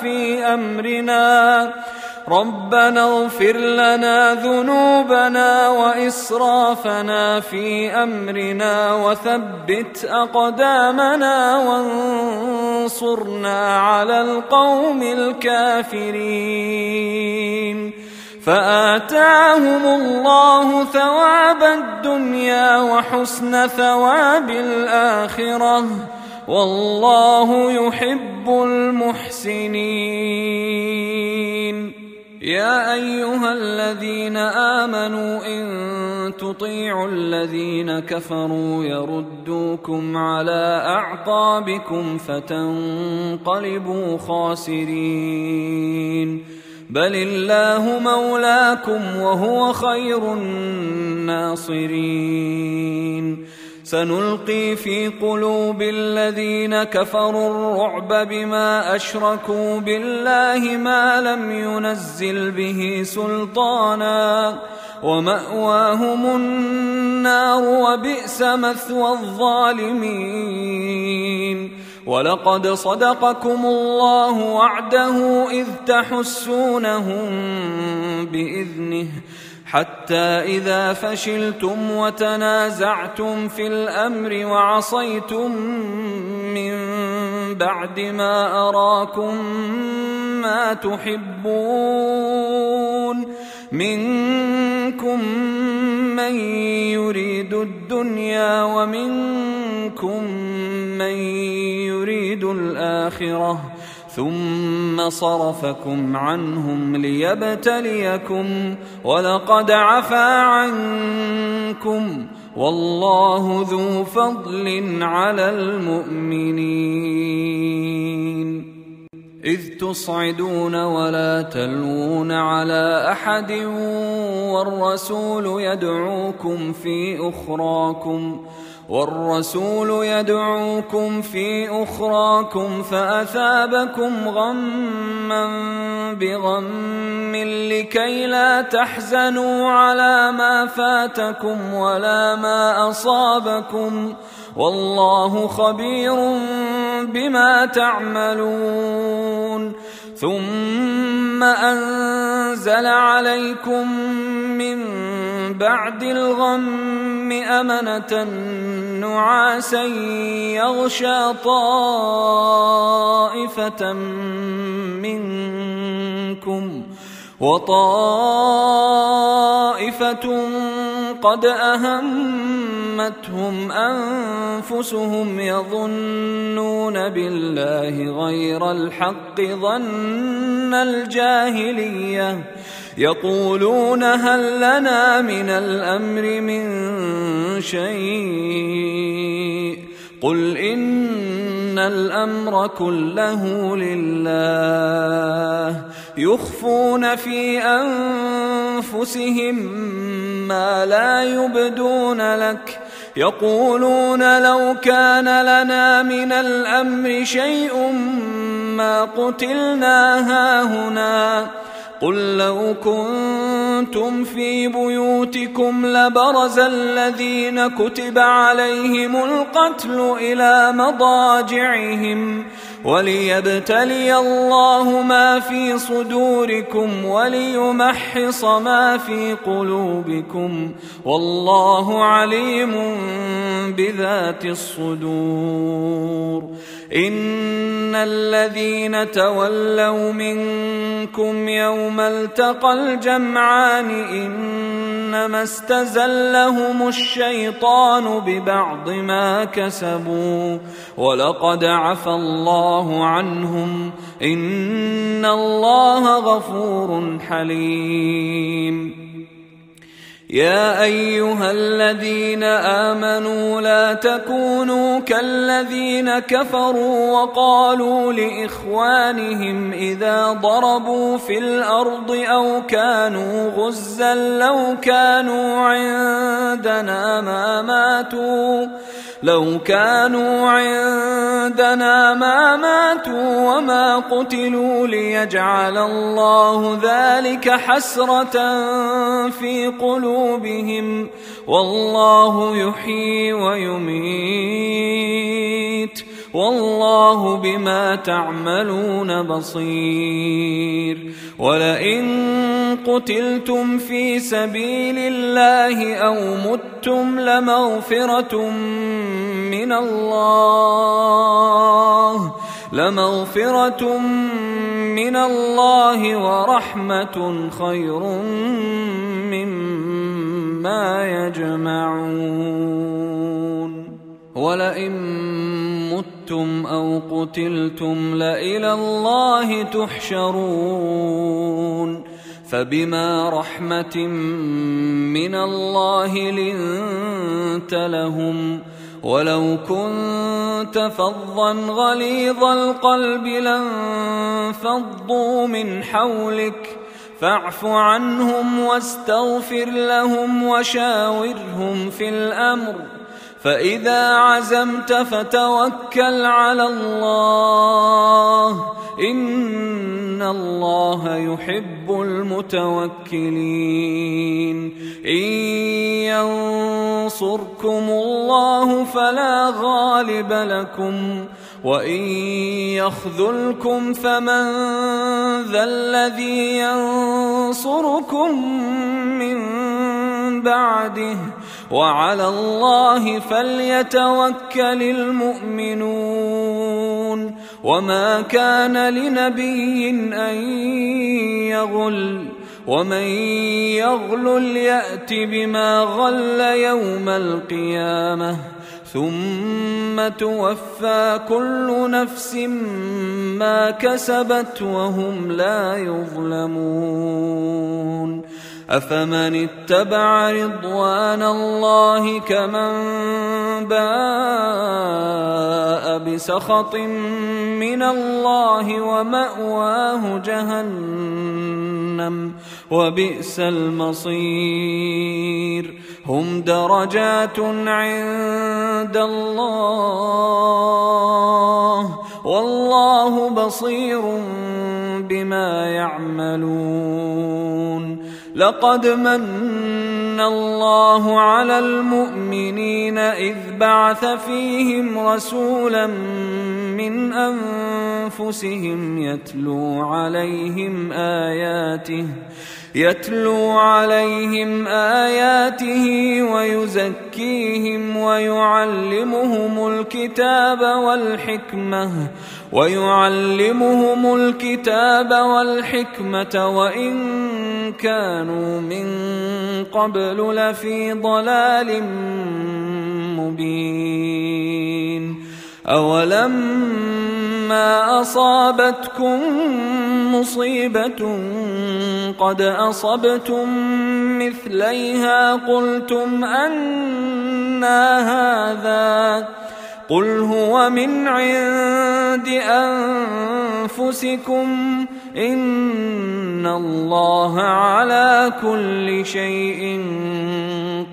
في أمرنا وثبت أقدامنا وانصرنا على القوم الكافرين. فآتاهم الله ثواب الدنيا وحسن ثواب الآخرة والله يحب المحسنين. يا أيها الذين آمنوا إن تطيعوا الذين كفروا يردوكم على أعقابكم فتنقلبوا خاسرين. بل الله مولاكم وهو خير الناصرين. سنلقي في قلوب الذين كفروا الرعب بما أشركوا بالله ما لم ينزل به سلطانا ومأواهم النار وبئس مثوى الظالمين. ولقد صدقكم الله وعده إذ تحسونهم بإذنه حتى إذا فشلتم وتنازعتم في الأمر وعصيتم من بعد ما أراكم ما تحبون منكم من يريد الدنيا ومنكم من يريد الآخرة ثم صرفكم عنهم ليبتليكم ولقد عفا عنكم والله ذو فضل على المؤمنين. إذ تصعدون ولا تلوون على أحد والرسول يدعوكم في أخراكم فأثابكم غما بغم لكي لا تحزنوا على ما فاتكم ولا ما أصابكم والله خبير بما تعملون. ثم أنزل عليكم من بعد الغم أمنة نعاسا يغشى طائفة منكم وطائفة قد أهمتهم أنفسهم يظنون بالله غير الحق ظن الجاهلية يقولون هل لنا من الأمر من شيء قل إن الأمر كله لله يخفون في أنفسهم ما لا يبدون لك يقولون لو كان لنا من الأمر شيء ما قتلنا هاهنا قل لو كنتم في بيوتكم لبرز الذين كتب عليهم القتل إلى مضاجعهم وليبتلي الله ما في صدوركم وليمحص ما في قلوبكم والله عليم بذات الصدور. إن الذين تولوا منكم يوم التقى الجمعان الجمعان إنما استزلهم الشيطان ببعض ما كسبوا ولقد عفى الله عنهم إن الله غفور حليم. يا أيها الذين آمنوا لا تكونوا كالذين كفروا وقالوا لإخوانهم إذا ضربوا في الأرض أو كانوا غزا لو كانوا عندنا ما ماتوا وما قتلوا ليجعل الله ذلك حسرة في قلوبهم والله يحيي ويميت والله بما تعملون بصير. ولئن قتلتم في سبيل الله أو متم لمغفرة من الله ورحمة خير مما يجمعون. ولئن متم أو قتلتم لإلى الله تحشرون. فبما رحمة من الله لنت لهم ولو كنت فظا غليظ القلب لانفضوا من حولك فاعف عنهم واستغفر لهم وشاورهم في الأمر فإذا عزمت فتوكل على الله إن الله يحب المتوكلين. إن ينصركم الله فلا غالب لكم وإن يخذلكم فمن ذا الذي ينصركم من بعده وعلى الله فليتوكل المؤمنون. وما كان لنبي أن يغل ومن يغل يأت بما غل يوم القيامة ثم توفى كل نفس ما كسبت وهم لا يظلمون. أفمن اتبع رضوان الله كمن باء بسخط من الله ومأواه جهنم وبئس المصير. هم درجات عند الله والله بصير بما يعملون. لقد من الله على المؤمنين إذ بعث فيهم رسولا من أنفسهم يتلو عليهم آياته ويزكيهم ويعلمهم الكتاب والحكمة وإن كانوا من قبل لفي ضلال مبين. أولما أصابتكم مصيبة قد أصبتم مثليها قلتم أنى هذا قل هو من عند أنفسكم إن الله على كل شيء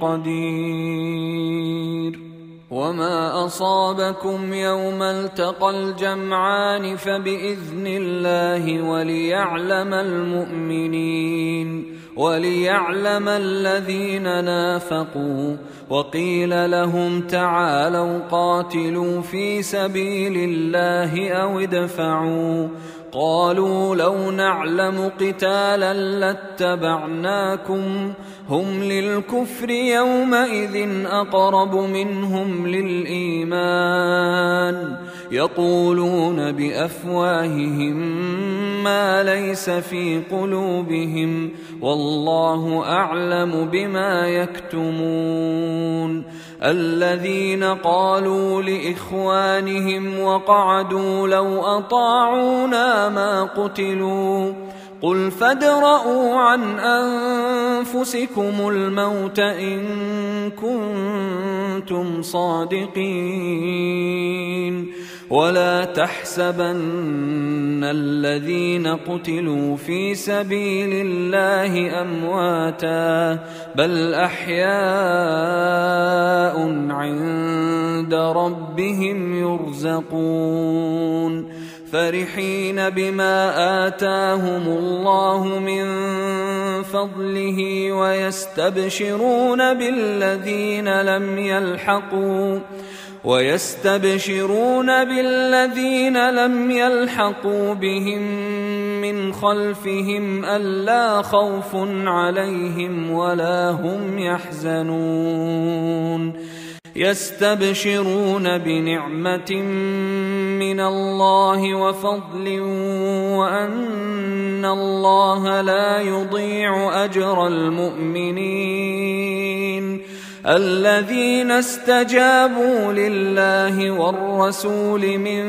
قدير. وما أصابكم يوم التقى الجمعان فبإذن الله وليعلم الذين نافقوا. وقيل لهم تعالوا قاتلوا في سبيل الله أو ادفعوا قالوا لو نعلم قتالا لاتبعناكم هم للكفر يومئذ أقرب منهم للإيمان يقولون بأفواههم ما ليس في قلوبهم والله أعلم بما يكتمون الذين قالوا لإخوانهم وقعدوا لو أطاعونا ما قتلوا قل فادرءوا عن أنفسكم الموت إن كنتم صادقين ولا تحسبن الذين قتلوا في سبيل الله أمواتا بل أحياء عند ربهم يرزقون فرحين بما آتاهم الله من فضله ويستبشرون بالذين لم يلحقوا بهم من خلفهم ألا خوف عليهم ولا هم يحزنون يستبشرون بنعمة من الله وفضل وأن الله لا يضيع أجر المؤمنين الذين استجابوا لله والرسول من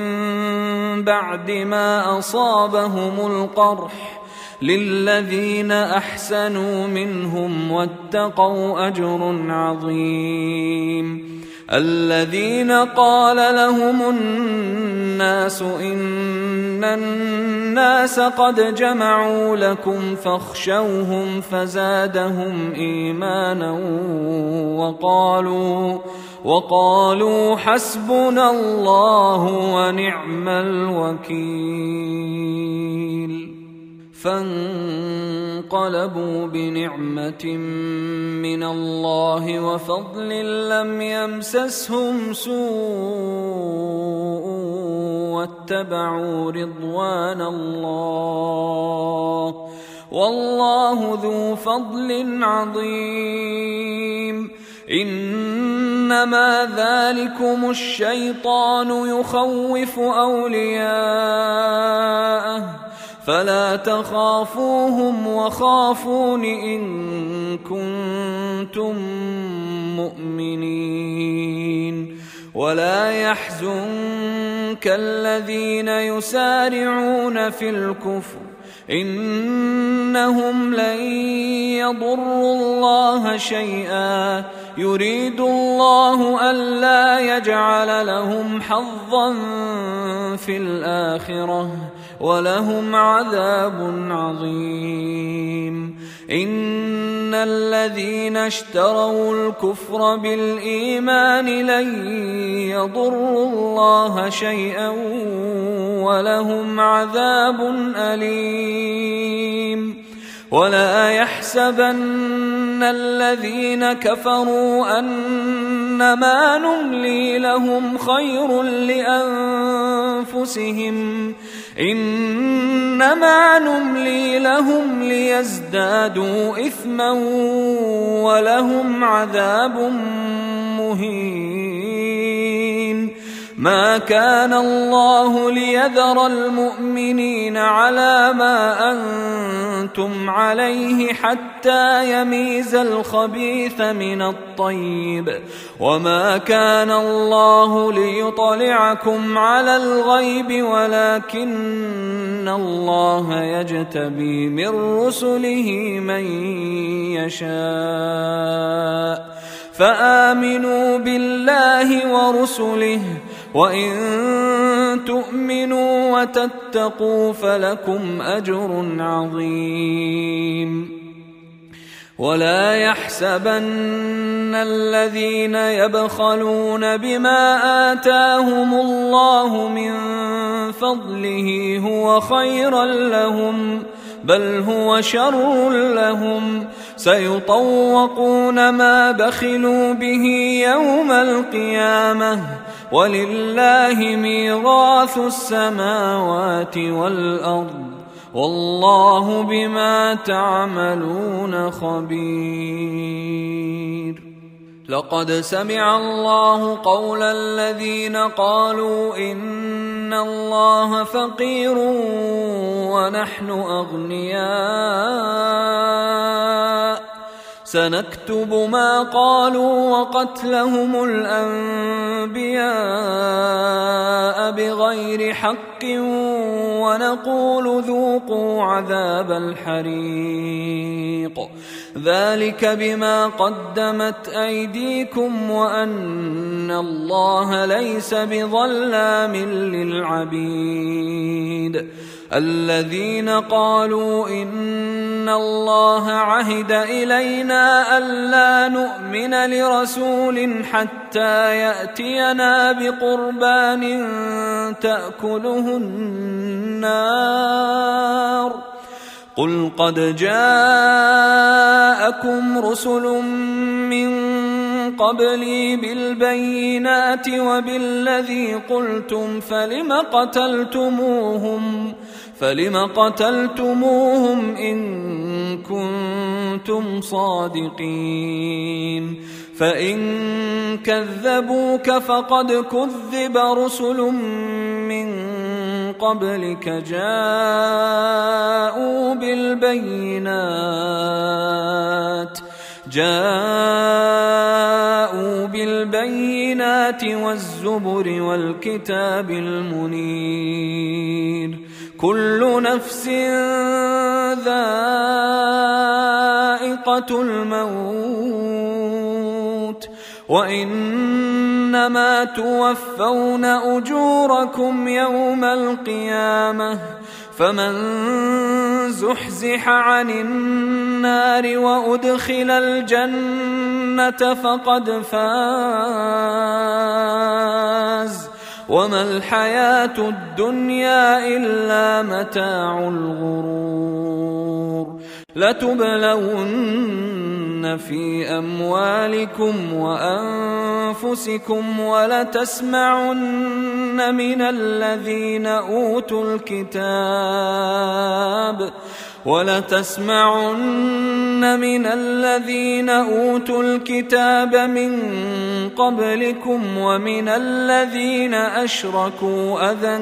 بعد ما أصابهم القرح للذين أحسنوا منهم واتقوا أجر عظيم الذين قال لهم الناس إن الناس قد جمعوا لكم فاخشوهم فزادهم إيمانا وقالوا حسبنا الله ونعم الوكيل فانقلبوا بنعمة من الله وفضل لم يمسسهم سوء واتبعوا رضوان الله والله ذو فضل عظيم إنما ذلكم الشيطان يخوف أولياءه فلا تخافوهم وخافون إن كنتم مؤمنين ولا يحزنك الذين يسارعون في الكفر إنهم لن يضروا الله شيئا يريد الله ألا يجعل لهم حظا في الآخرة ولهم عذاب عظيم إن الذين اشتروا الكفر بالإيمان لن يضروا الله شيئا ولهم عذاب أليم ولا يحسبن الذين كفروا أنما نملي لهم خير لأنفسهم إنما نملي لهم ليزدادوا إثما ولهم عذاب مهين ما كان الله ليذر المؤمنين على ما أنتم عليه حتى يميز الخبيث من الطيب وما كان الله ليطلعكم على الغيب ولكن الله يجتبي من رسله من يشاء فآمنوا بالله ورسله وإن تؤمنوا وتتقوا فلكم أجر عظيم ولا يحسبن الذين يبخلون بما آتاهم الله من فضله هو خيرا لهم بل هو شر لهم سيطوقون ما بخلوا به يوم القيامة ولله ميراث السماوات والأرض والله بما تعملون خبير. لقد سمع الله قول الذين قالوا إن الله فقير ونحن أغنياء سنكتب ما قالوا وقتلهم الأنبياء بغير حق ونقول ذوقوا عذاب الحريق ذلك بما قدمت أيديكم وأن الله ليس بظلام للعبيد. الذين قالوا إن الله عهد إلينا ألا نؤمن لرسول حتى يأتينا بقربان تأكله النار قل قد جاءكم رسل من قبلي بالبينات وبالذي قلتم فلم قتلتموهم إن كنتم صادقين فإن كذبوك فقد كذب رسل من قبلك جاءوا بالبينات والزبر والكتاب المنير كل نفس ذائقة الموت وإنما توفون أجوركم يوم القيامة فمن زحزح عن النار وأدخل الجنة فقد فاز وما الحياة الدنيا إلا متاع الغرور. لتبلون في أموالكم وأنفسكم ولتسمعن من الذين أوتوا الكتاب من قبلكم ومن الذين أشركوا أذى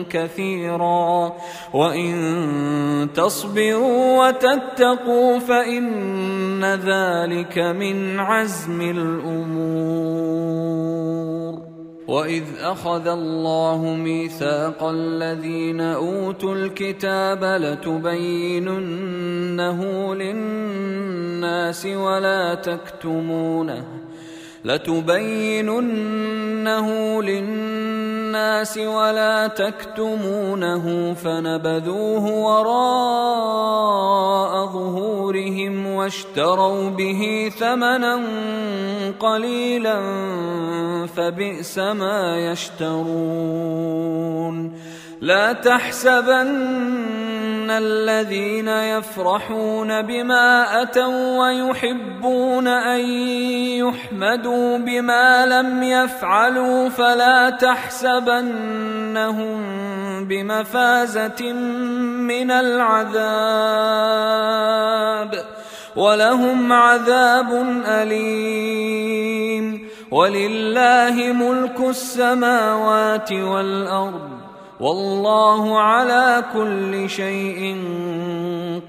كثيرا وإن تصبروا وتتقوا فإن ذلك من عزم الأمور. وإذ أخذ الله ميثاق الذين أوتوا الكتاب لتبيننه للناس ولا تكتمونه فنبذوه وراء ظهورهم واشتروا به ثمنا قليلا فبئس ما يشترون. لا تحسبن الذين يفرحون بما أتوا ويحبون أن يحمدوا بما لم يفعلوا فلا تحسبنهم بمفازة من العذاب ولهم عذاب أليم. ولله ملك السماوات والأرض والله على كل شيء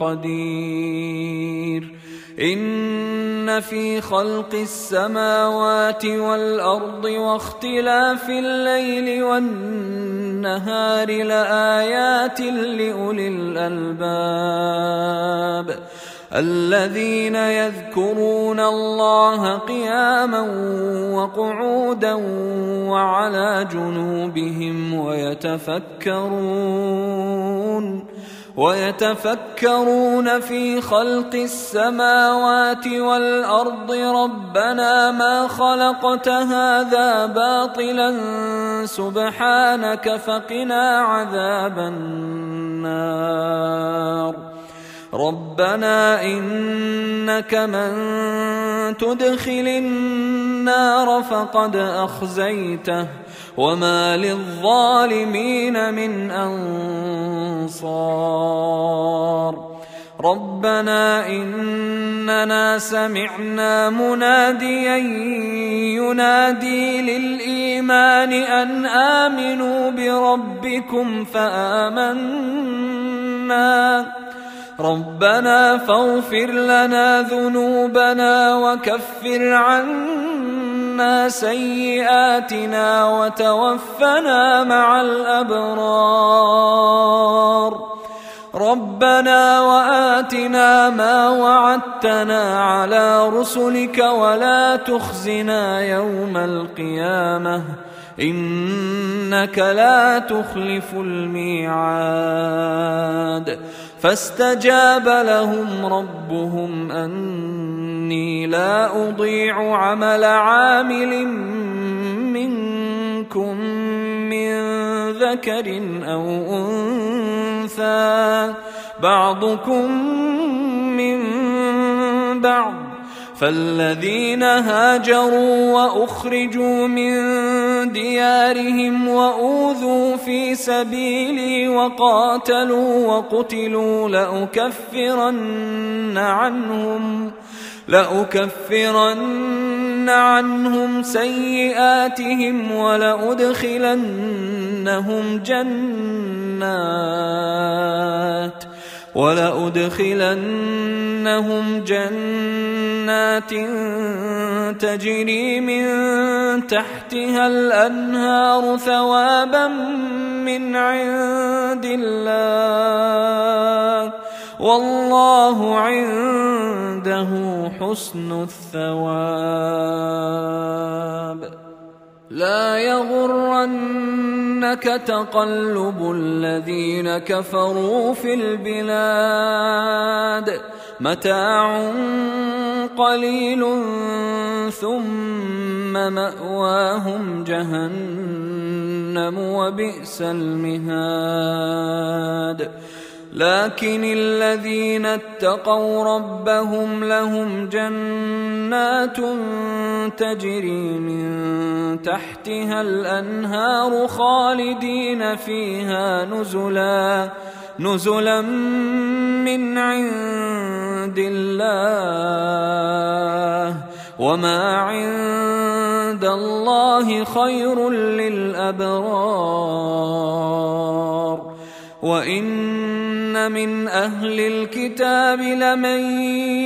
قدير. إن في خلق السماوات والأرض واختلاف الليل والنهار لآيات لأولي الألباب الذين يذكرون الله قياما وقعودا وعلى جنوبهم ويتفكرون في خلق السماوات والأرض ربنا ما خلقت هذا باطلا سبحانك فقنا عذاب النار. ربنا إنك من تدخل النار فقد أخزيته وما للظالمين من أنصار. ربنا إننا سمعنا مناديا ينادي للإيمان أن آمنوا بربكم فآمنا. ربنا فاغفر لنا ذنوبنا وكفر عنا سيئاتنا وتوفنا مع الأبرار. ربنا وآتنا ما وعدتنا على رسلك ولا تخزنا يوم القيامة إنك لا تخلف الميعاد. فاستجاب لهم ربهم أني لا أضيع عمل عامل منكم من ذكر أو أنثى بعضكم من بعض. فالذين هاجروا وأخرجوا من ديارهم وأوذوا في سبيلي وقاتلوا وقتلوا لأكفرن عنهم سيئاتهم ولأدخلنهم جنات تجري من تحتها الأنهار ثوابا من عند الله والله عنده حسن الثواب. لا يغرنك تقلب الذين كفروا في البلاد متاع قليل ثم مأواهم جهنم وبئس المهاد. لكن الذين اتقوا ربهم لهم جنات تجري من تحتها الأنهار خالدين فيها نزلا من عند الله وما عند الله خير للأبرار. وإن من أهل الكتاب لمن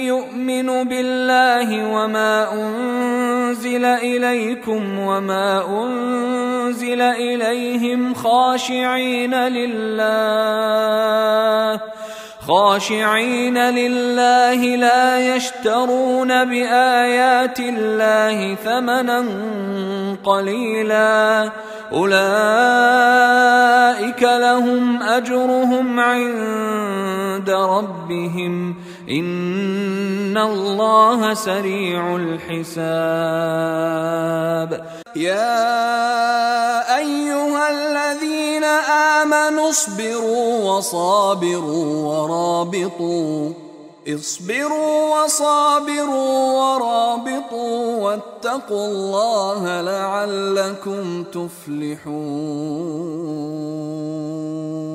يؤمن بالله وما أنزل إليكم وما أنزل إليهم خاشعين لله لا يشترون بآيات الله ثمنا قليلا أولئك لهم أجرهم عند ربهم إن الله سريع الحساب. يا أيها الذين آمنوا اصبروا ورابطوا واتقوا الله لعلكم تفلحون.